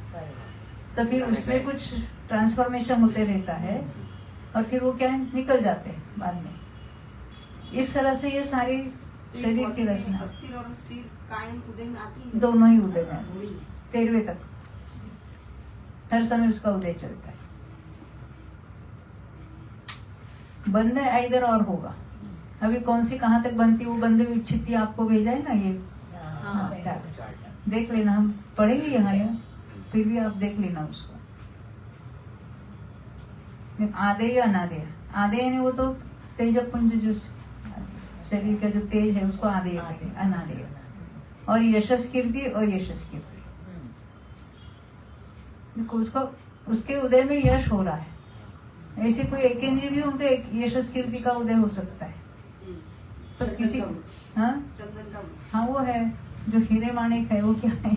तो फिर उसमें कुछ ट्रांसफॉर्मेशन होते रहता है, और फिर वो क्या है, निकल जाते हैं बाद में। इस तरह से ये सारी शरीर की रचना, अस्थिर और स्थिर कायम उदय में आती है, दोनों ही उदय में 13वें तक हर समय उसका उदय चलता है। बंध इधर और होगा, अभी कौन सी कहाँ तक बनती, वो बंध विच्छित्ति आपको भेजा है ना, ये देख लेना, हम पढ़ेंगे यहाँ या फिर भी आप देख लेना उसको। आदेय अनादेय, आदेय ने वो तो तेज पुंज, जो शरीर का जो तेज है उसको आदेय कहते हैं, अनादेय। और यशस कीर्ति और यशस कीर्ति, उसको उसके उदय में यश हो रहा है। ऐसे कोई एक इंद्रिय भी उनके एक यशस कीर्ति का उदय हो सकता है। तो किसी, हाँ चंदन का वृक्ष, हाँ वो है जो हीरे माणिक है, वो क्या है।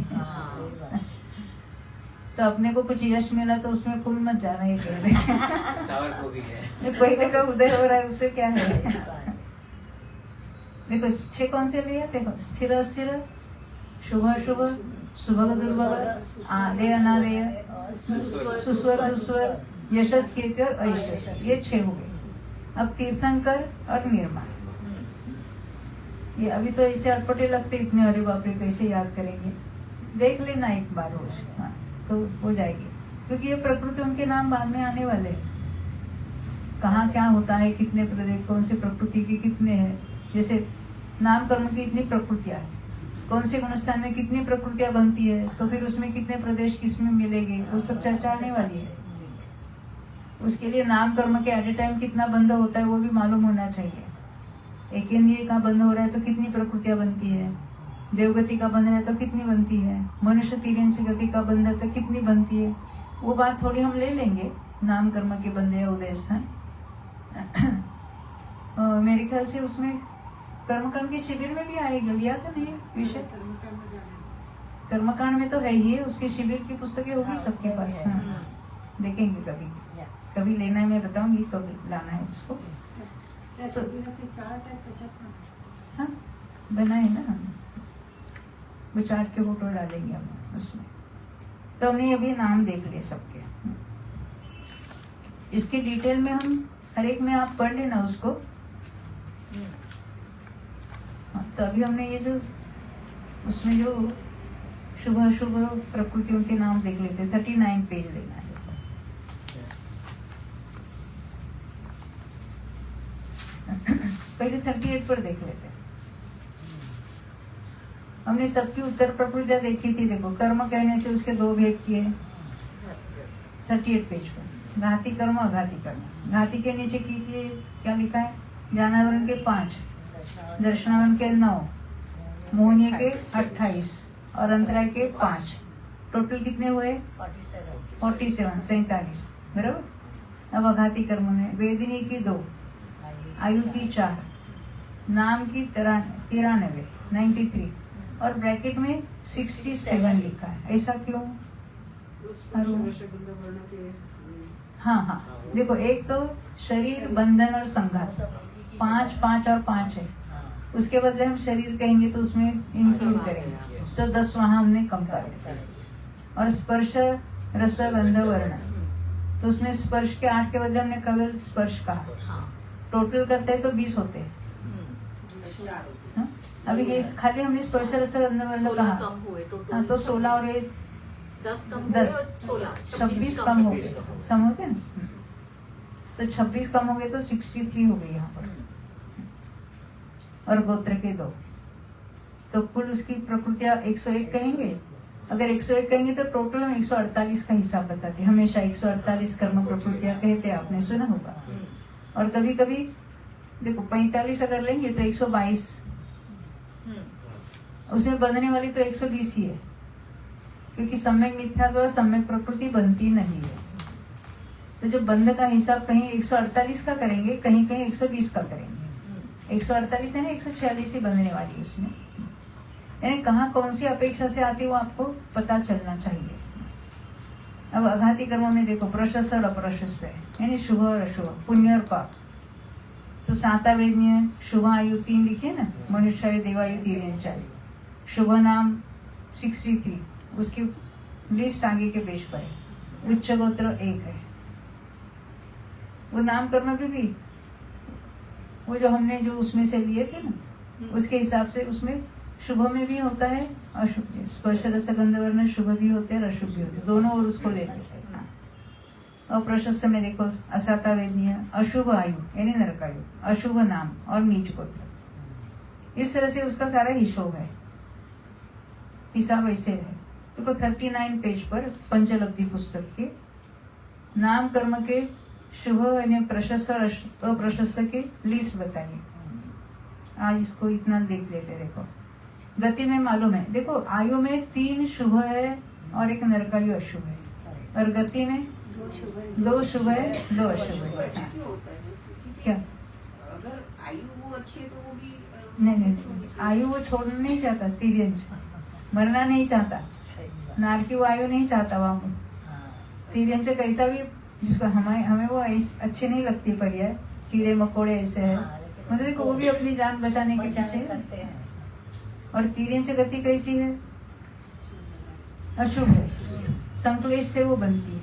तो अपने को कुछ यश मिला तो उसमें फूल मत जाना, ये कह रहे हैं। सावर को भी है, पहले का उदय हो रहा है, उससे क्या है। देखो 6 कौन से लिया, देखो स्थिर अस्थिर, शुभ अशुभ, सुभग दुर्भग, आदेय अनादेय, सुस्वर दुस्वर, यशस कीर्ति और अयशस, ये 6 हो गए। अब तीर्थंकर और निर्माण, ये अभी तो ऐसे अटपटे लगते इतने, अरे बाप रे कैसे याद करेंगे, देख लेना एक बार रोज, हाँ तो हो जाएगी। क्योंकि ये प्रकृति उनके नाम बाद में आने वाले हैं, कहाँ क्या होता है, कितने प्रदेश, कौन से प्रकृति के कितने हैं। जैसे नाम कर्म की इतनी प्रकृतियां है, कौन से गुणस्थान में कितनी प्रकृतियां बनती है, तो फिर उसमें कितने प्रदेश किसमें मिलेंगे, वो सब चर्चा आने वाली है। उसके लिए नाम कर्म के एट ए टाइम कितना बंध होता है वो भी मालूम होना चाहिए। एक इंद्रिय का बंध हो रहा है तो कितनी प्रकृतियां बनती है, देवगति का बंध है तो कितनी बनती है, मनुष्य तिर्यंच गति का बंध है तो कितनी बनती है। वो बात थोड़ी हम ले लेंगे, नाम कर्म के बंध है उदय स्थान। मेरे ख्याल से उसमें कर्मकांड के शिविर में भी आएगा, लिया था नहीं विषय? कर्मकांड में तो है ही है, उसके शिविर की पुस्तकें होगी हाँ, सबके उसमें पास। भी है। हाँ, देखेंगे कभी, या. कभी लेना है, मैं बताऊंगी कब लाना है उसको। हाँ बनाए ना हम, वो चार्ट के फोटो डालेंगे हम उसमें। तो हमने अभी नाम देख लिए सबके, इसके डिटेल में हम हर एक में आप पढ़ लेना उसको। हाँ, तो अभी हमने ये जो उसमें जो शुभ अशुभ प्रकृतियों के नाम देख लेते, 39 पेज लेना है। पहले 38 पर देख लेते हैं। हमने सबकी उत्तर प्रकृतियां देखी थी। देखो, कर्म कहने से उसके दो भेद किए 38 पेज पर, घाती कर्म अघाती कर्म। घाती के नीचे की क्या लिखा है? ज्ञानावरण के 5, दर्शनावरण के 9, मोहनीय के 28 और अंतराय के 5। टोटल कितने हुए? 47, 47 बराबर। अब अघाती कर्म में वेदिनी की 2, आयु की 4, नाम की 93, 93 और ब्रैकेट में 67 लिखा है। ऐसा क्यों? हाँ हाँ, देखो, एक तो शरीर, बंधन और संघात 5, 5 और 5 है। उसके बदले हम शरीर कहेंगे तो उसमें इंक्लूड करेंगे, तो 10 वहां हमने कम कर दिया। और स्पर्श, रस, गंध, वर्ण, तो उसमें स्पर्श के 8 के बदले हमने केवल स्पर्श कहा। टोटल करते हैं तो 20 होते हैं। हाँ? अभी ये खाली हमने स्पर्श, रस, गंध, वर्ण कहा, हाँ, तो 16 और 10 26 कम हो गए। सम होते ना, तो 26 कम हो गए तो 63 हो गए यहाँ पर। और गोत्र के 2, तो कुल उसकी प्रकृतियां 101 कहेंगे। अगर 101 कहेंगे तो टोटल में 148 का हिसाब बताते। हमेशा 148 कर्म प्रकृतियां कहते हैं, आपने सुना होगा। और कभी कभी देखो 45 अगर लेंगे तो 122, उसमें बंधने वाली तो 120 ही है, क्योंकि सम्यक मिथ्या द्वारा सम्यक प्रकृति बनती नहीं है। तो जो बंध का हिसाब कहीं 148 का करेंगे, कहीं कहीं 120 का करेंगे। 148 है ना, 146 ही बंधने वाली है उसमें। यानी कहाँ कौन सी अपेक्षा से आती है वो आपको पता चलना चाहिए। अब अघाती कर्मों में देखो, प्रशस्त और अप्रशस्त है, यानी शुभ और अशुभ, पुण्य और पाप। तो सातावेदनीय शुभ आयु 3 लिखे ना, मनुष्य देवायु 3, शुभ नाम 63, उसकी लिस्ट आगे के पेज पर है। उच्च गोत्र 1 है। वो नाम कर्म भी वो जो हमने जो उसमें से लिए थे ना, उसके हिसाब से उसमें शुभ में भी होता है, अशुभ में। स्पर्श, रस, गंध, वर्ण शुभ भी होते हैं और अशुभ भी होते हैं, दोनों और उसको ले लेते हैं। और प्रशस्त में देखो, असाता वेदनीय, अशुभ आयु यानी नरकायु, अशुभ नाम और नीच गोत्र। इस तरह से उसका सारा हिसाब है, हिसाब ऐसे है। देखो 39 पेज पर पंचलब्धि पुस्तक के नाम कर्म के शुभ यानी प्रशस्त और अप्रशस्त के लिस्ट बताइए। आज इसको इतना देख लेते। देखो गति में मालूम है, देखो आयु में 3 शुभ है और 1 नरकायु अशुभ है, और गति में 2 शुभ है 2 अशुभ है। ऐसा क्यों होता है? क्योंकि क्या? अगर आयु वो अच्छी है तो वो भी नहीं, आयु वो छोड़ना नहीं चाहता, तिर्यंच मरना नहीं चाहता, नारकी वो आयु नहीं चाहता। वहाँ तिर्यंच कैसा भी, जिसको हमें वो अच्छी नहीं लगती पर्याय, कीड़े मकोड़े ऐसे है, मतलब देखो वो भी अपनी जान बचाने के पीछे करते हैं। और तिर्यंच गति कैसी है? अशुभ है, संक्लेश से वो बनती है।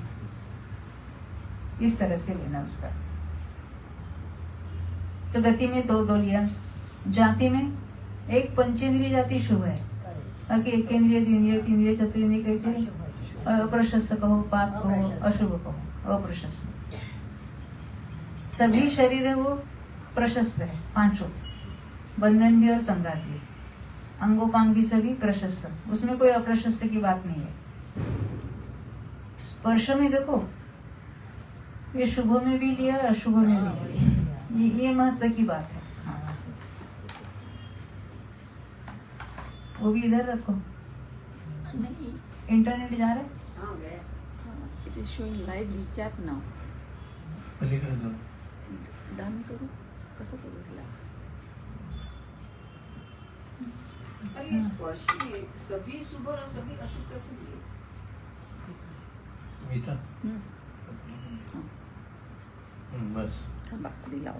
इस तरह से लेना उसका। तो गति में 2 लिया। जाति में 1 पंचेंद्रिय जाति शुभ है, बाकी 1 केंद्रीय, 2 इंद्रिय, 3 इंद्रिय, 4 इंद्रिय कैसे है? अप्रशस्त कहो, पाप कहो, अशुभ कहो, अप्रशस्त। सभी शरीर है वो प्रशस्त है, 5, बंधन भी और संघात भी, अंगोपांग भी सभी प्रशस्त, उसमें कोई अप्रशस्त की बात नहीं है। स्पर्श में देखो, ये शुभ में भी लिया, अशुभ में भी लिया, ये महत्व की बात है। वो भी इधर रखो। नहीं, इंटरनेट जा रहा है? हाँ गया it is showing live recap now. पलीकडे जाऊ. डन करू, कसं करू हिला? अरे ये स्पर्श ये सभी शुभ और सभी अशुभ कैसे दिए? गीता. हम्म, बस. थांबा, आधी लाव.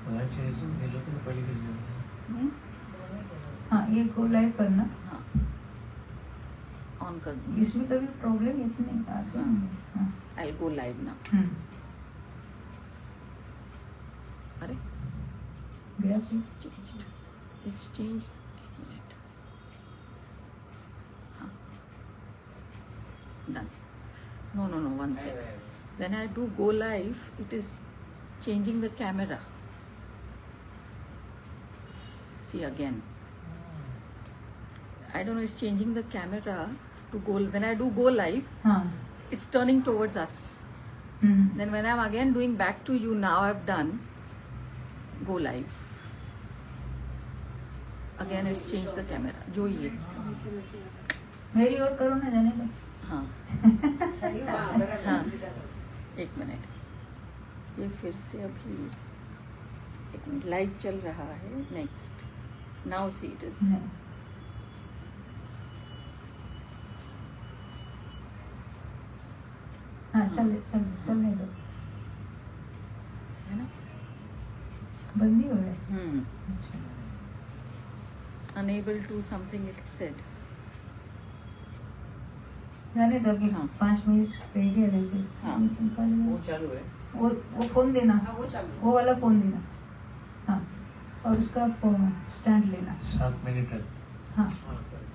मला चेसेस गेलं तर पलीकडे जाऊ. हम्म, हाँ, ये को लाइव करना। हाँ, ऑन कर दूँ. इसमें कभी प्रॉब्लम इतने आते हैं। हाँ। I'll go live now. अरे, गया it's changed. It's changed. एक minute. हाँ. Done. No, one sec. When I do go live, it is changing the camera. See again. I don't know, it's changing the camera to go. When I do go live, हाँ। it's turning towards us. Then when I'm again doing back to you, now I've done go live. Again it's changed the camera. जो ये. मेरी और करो ना, जाने दो। हाँ. सही हाँ बराबर हाँ. उल्टा करो। एक मिनट. ये फिर से अभी एक मिनट लाइव चल रहा है. Next. Now see it is. नहीं। हाँ, चलने दो। है ना? बंद ही हो रहा है। अच्छा। Unable to something it said. जाने दो अभी। हाँ। 5 मिनट रह गया वैसे। हाँ। निकाल लो। वो चालू है. वो फोन देना। हाँ वो चालू वो वाला फोन देना। हाँ। और उसका स्टैंड लेना। 7 मिनिट. हाँ। हाँ, कर.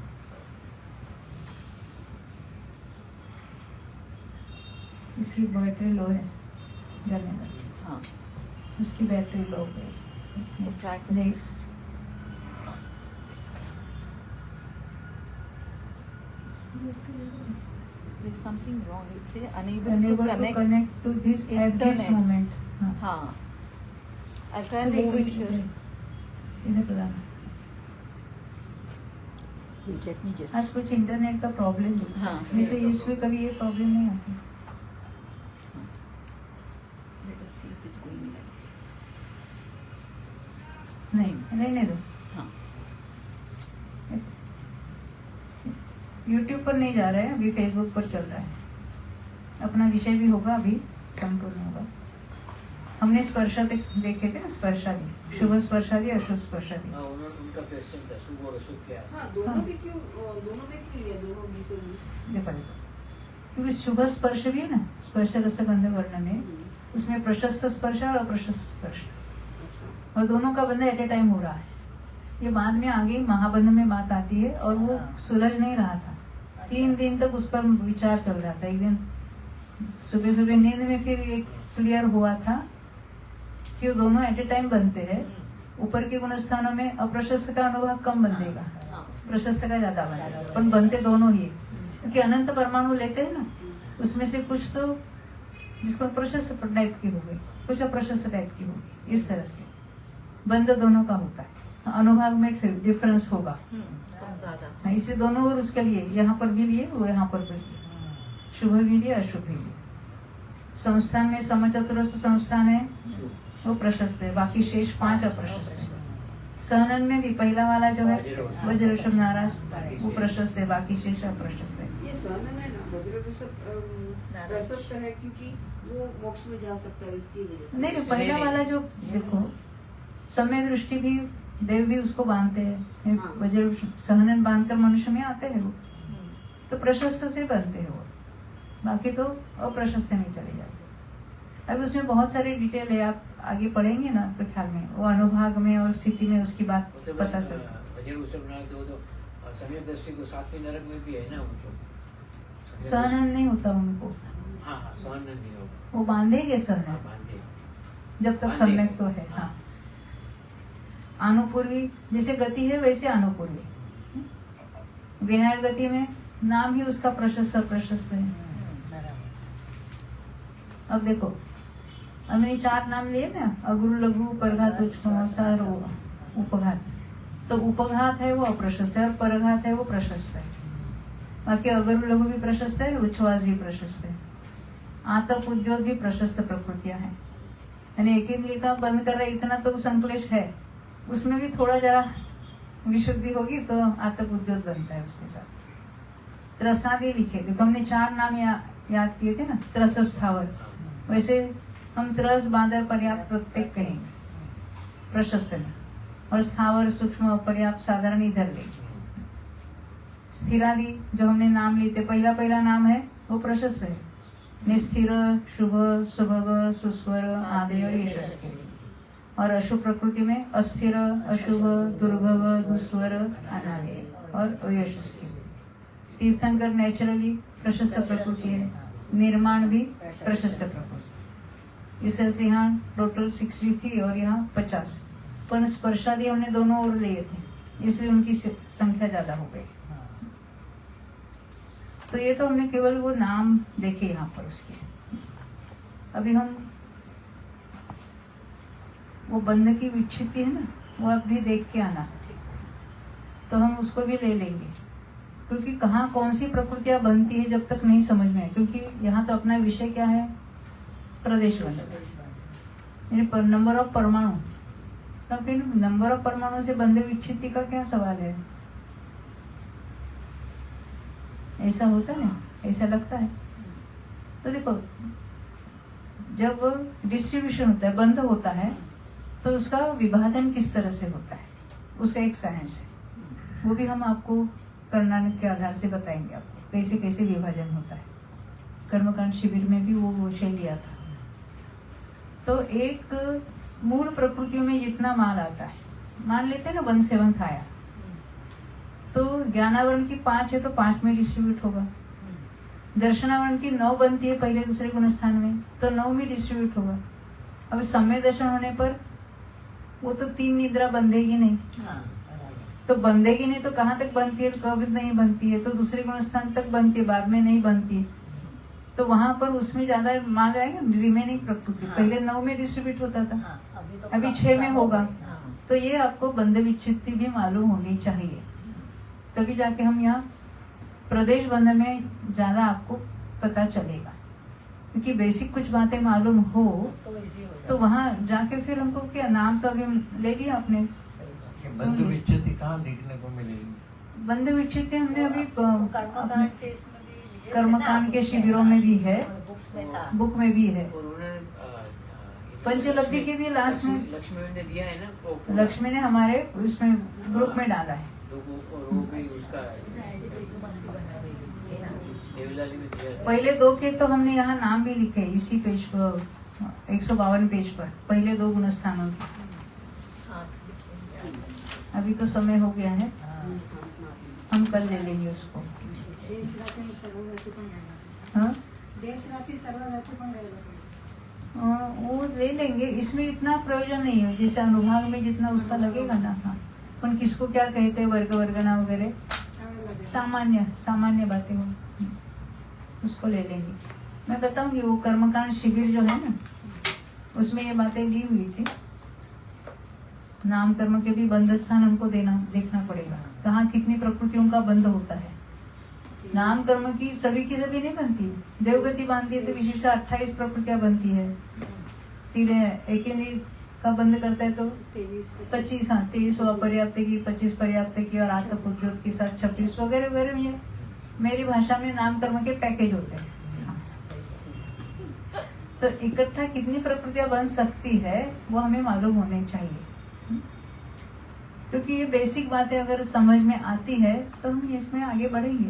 इसकी बैटरी लो है। जाने दो। हाँ. उसकी बैटरी लो है। वो try करो. Next. There's something wrong. It say unable Unable to to connect. connect to this at this Internet. moment. हाँ। हाँ. I'll try and move it here. इधर लगाना। Wait, let me just. आज कुछ इंटरनेट का प्रॉब्लम है। हाँ. नहीं तो इसमें कभी ये प्रॉब्लम नहीं आती। Let us see if it's going live. नहीं, रहने दो। हाँ. यूट्यूब पर नहीं जा रहा है, अभी फेसबुक पर चल रहा है। अपना विषय भी होगा, अभी संपूर्ण होगा। हमने स्पर्शादि देखे थे ना, स्पर्शादि, शुभ स्पर्शादि, अशुभ स्पर्शादि। हाँ, उनका क्वेश्चन था शुभ और अशुभ क्या है. हाँ दोनों भी क्यों दोनों में क्यों लिया दोनों 20 देखो क्योंकि शुभ स्पर्श भी है ना, स्पर्श रस गंध वर्ण में, उसमें प्रशस्त स्पर्श और अप्रशस्त स्पर्श, अच्छा और दोनों का बंध एट ए टाइम हो रहा है। ये बाद में आगे महाबंध में बात आती है, और वो सुलझ नहीं रहा था। 3 दिन तक उस पर विचार चल रहा था। एक दिन सुबह सुबह नींद में फिर एक क्लियर हुआ था कि वो दोनों एट ए टाइम बनते हैं। ऊपर के गुण स्थानों में अप्रशस्त का अनुभव कम बंधेगा, प्रशस्त का ज्यादा बनेगा, पर बनते दोनों ही है। क्योंकि अनंत परमाणु लेते हैं ना, उसमें से कुछ तो जिसको प्रशस्त टाइप की हो गई, कुछ अप्रशस्त टाइप की होगी। इस तरह से बंध दोनों का होता है। अनुभाग में डिफरेंस होगा, कम ज्यादा। हाँ, इसलिए दोनों और उसके लिए यहाँ पर भी लिए, वो यहाँ पर भी लिए, शुभ भी लिए, अशुभ भी लिए। संस्थान में समचतुरस्र संस्थान है, वो प्रशस्त है, बाकी शेष 5 अप्रशस्त है। सहनन में भी पहला वाला जो है वज्र ऋषभ नाराज, वो प्रशस्त है, बाकी शेष अप्रशस्त है। ये सहनन है ना, वज्र ऋषभ प्रशस्त है क्योंकि वो मोक्ष में जा सकता है, इसकी वजह से। नहीं, पहला वाला जो देखो, समय दृष्टि भी देव भी उसको बांधते हैं। हाँ। वज्र सहनन बांधकर मनुष्य में आते हैं वो, तो प्रशस्त से बनते हैं वो, बाकी तो अप्रशस्त में चले जाते। अब उसमें बहुत सारी डिटेल है, आप आगे पढ़ेंगे ना आपके ख्याल में, वो अनुभाग में और स्थिति में उसकी बात वो तो पता चलता। वज्र ऋषभ नारद तो सम्यक दृष्टि तो 7वें नरक में भी है ना उनको। सहनन नहीं होता उनको, हाँ हाँ, सहन नहीं होगा। वो बांधेंगे सहनन, हाँ, बांधे. जब तक सम्यक तो है। हाँ, अनुपूर्वी जैसे गति है वैसे अनुपूर्वी। विहार गति में नाम ही उसका प्रशस्त अप्रशस्त है। अब देखो, हमने 4 नाम लिए ना, अगुरु लघु परघात सार उपघात। तो उपघात है वो अप्रशस्त है और परघात है वो प्रशस्त है। बाकी अगुरु लघु भी प्रशस्त है, उच्छ्वास भी प्रशस्त है, आतप उद्योग भी प्रशस्त प्रकृतियां हैं। यानी एक इंद्रिय का बंद कर रहे इतना तो संकलेश है, उसमें भी थोड़ा जरा विशुद्धि होगी तो आतप उद्योग बनता है उसके साथ। त्रसादि लिखे, देखो हमने 4 नाम याद किए थे ना, त्रस स्थावर, वैसे हम त्रस बांदर पर्याप्त प्रत्येक कहेंगे प्रशस्त में, और स्थावर सूक्ष्म पर्याप्त साधारण इधर लेंगे। स्थिरादि जो हमने नाम लिए थे, पहला नाम है वो प्रशस्त है, निस्थिर, शुभ, सुभग, सुस्वर, आदि और यशस्वी। और अशुभ प्रकृति में अस्थिर, अशुभ, दुर्भग, दुस्वर, अनादि और अयशस्वी। तीर्थंकर नेचुरली प्रशस्त प्रकृति है, निर्माण भी प्रशस्त प्रकृति। इस से यहाँ टोटल 63 और यहाँ 50, पर स्पर्शादि हमने दोनों ओर लिए थे, इसलिए उनकी संख्या ज्यादा हो गई। तो ये तो हमने केवल वो नाम देखे यहाँ पर उसके। अभी हम वो बंध की विच्छित्ति है ना, वो अब भी देख के आना, तो हम उसको भी ले लेंगे, क्योंकि कहाँ कौन सी प्रकृतियां बनती है जब तक नहीं समझ में आए। क्योंकि यहाँ तो अपना विषय क्या है, प्रदेश बंध, नंबर ऑफ परमाणु। तब फिर नंबर ऑफ परमाणु से बंध विच्छित्ति का क्या सवाल है? ऐसा होता है, ऐसा लगता है। तो देखो, जब डिस्ट्रीब्यूशन होता है, बंध होता है, तो उसका विभाजन किस तरह से होता है, उसका एक साइंस है, वो भी हम आपको कर्णानक के आधार से बताएंगे आपको कैसे कैसे विभाजन होता है। कर्मकांड शिविर में भी वो विषय लिया था। तो एक मूल प्रकृतियों में जितना माल आता है, मान लेते हैं ना 1 7 आया, तो ज्ञानावरण की 5 है तो 5 में डिस्ट्रीब्यूट होगा। दर्शनावरण की 9 बनती है पहले दूसरे गुण स्थान में, तो 9 में डिस्ट्रीब्यूट होगा। अब समय दर्शन होने पर वो तो 3 निद्रा बंधेगी नहीं, तो बंधेगी नहीं तो कहाँ तक बनती है, कभी नहीं बनती है, तो दूसरे गुण स्थान तक बनती है, बाद में नहीं बनती है। तो वहां पर उसमें ज्यादा माल आएगा, रिमेनिंग प्रकृति। पहले 9 में डिस्ट्रीब्यूट होता था, अभी 6 में होगा। तो ये आपको बंध विच्छित्ति भी मालूम होनी चाहिए, तभी जाके हम यहाँ प्रदेश बंध में ज्यादा आपको पता चलेगा। क्योंकि बेसिक कुछ बातें मालूम हो तो वहाँ जाके फिर हमको क्या नाम तो अभी ले लिया आपने। बंध विच्छित्ति कहाँ देखने को मिलेगी? बंध विच्छित्ति हमने अभी कर्मकांड के इसमें भी लिए थे ना, कर्मकांड के शिविरों में भी है, बुक्स में था। बुक में भी है। और उन्होंने पंचलब्धि के भी लास्ट में लक्ष्मी ने दिया है ना, वो लक्ष्मी ने हमारे उसमें ग्रुप में डाला है। और वो भी उसका देवलाली में दिया है। पहले 2 के तो हमने यहाँ नाम भी लिखे इसी पेज पर, 152 पेज पर, पहले 2 गुण स्थानों के। अभी तो समय हो गया है, हम कल ले लेंगे उसको। हाँ? वो ले लेंगे, इसमें इतना प्रयोजन नहीं है, जैसे अनुभाग में जितना उसका लगेगा ना। हाँ, पर किसको क्या कहते हैं, वर्ग वर्गना वगैरह सामान्य बातें हो, उसको ले लेंगे। मैं बताऊंगी वो कर्मकांड शिविर जो है ना, उसमें ये बातें ली हुई थी। नाम कर्म के भी बंध स्थान हमको देखना पड़ेगा, कहाँ कितनी प्रकृतियों का बंध होता है। नाम कर्म की सभी नहीं बनती। देवगति बांधती है तो विशिष्ट 28 प्रकृतियां बनती है। एक इंद्रिय का बंद करता है तो 25, हाँ 23 अपर्याप्त की, 25 पर्याप्त की और आत्म उद्योग के साथ 26 वगैरह वगैरह। ये मेरी भाषा में नाम कर्म के पैकेज होते हैं। तो इकट्ठा कितनी प्रकृतियां बन सकती है वो हमें मालूम होने चाहिए, क्योंकि ये बेसिक बातें अगर समझ में आती है तो हम इसमें आगे बढ़ेंगे।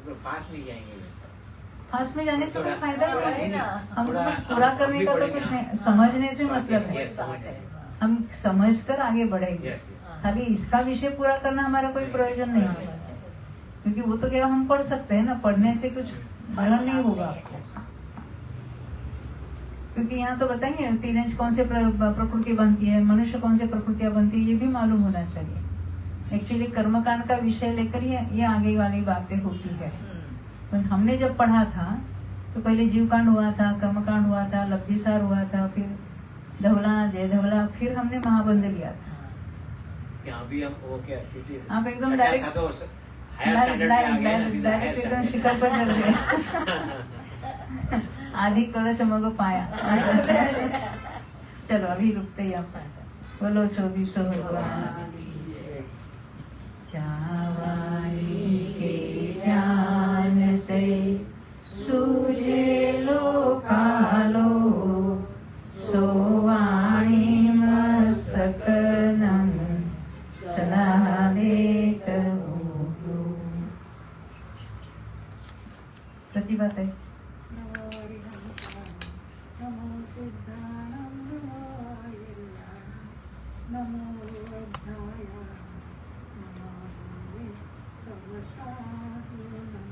तो फास्ट नहीं जाएंगे, फास्ट में जाने से कोई फायदा थोड़ा नहीं है है। ना। हमको कुछ पूरा करने का तो कुछ नहीं, समझने से मतलब है। हम समझकर आगे बढ़ेंगे। खाली इसका विषय पूरा करना हमारा कोई प्रयोजन नहीं है, क्योंकि वो तो क्या हम पढ़ सकते हैं ना, पढ़ने से कुछ ग्रहण नहीं होगा आपको। क्योंकि यहाँ तो बताएंगे 3 इंच कौन से प्रकृति बनती है, मनुष्य कौन से प्रकृतियां बनती है, ये भी मालूम होना चाहिए। एक्चुअली कर्मकांड का विषय लेकर ये आगे वाली बातें होती है। तो हमने जब पढ़ा था तो पहले जीवकांड हुआ था, कर्मकांड हुआ था, लब्धिसार हुआ था, फिर धवला जय धवला, फिर हमने महाबंध लिया था। यहाँ भी हम वो क्या सिटी आप एकदम डायरेक्ट हायर स्टैंडर्ड में आ गए ना, सीधा हायर डायरेक्ट एकदम स्टैंडर्ड। शिखर पर चढ़ गए। आधी कलश मग पाया। चलो अभी रुकते ही आप। बोलो 24 भगवान चावानी के ज्ञान से सूझे लोकालो सोवाणी मस्तक नम सदा देत बोलो। प्रतिभात है। नमो हरिहंताय, नमो सिद्धाणां, नमो आयुर्याणां, नमो अध्यायाय, नमो सर्वसाधूनां।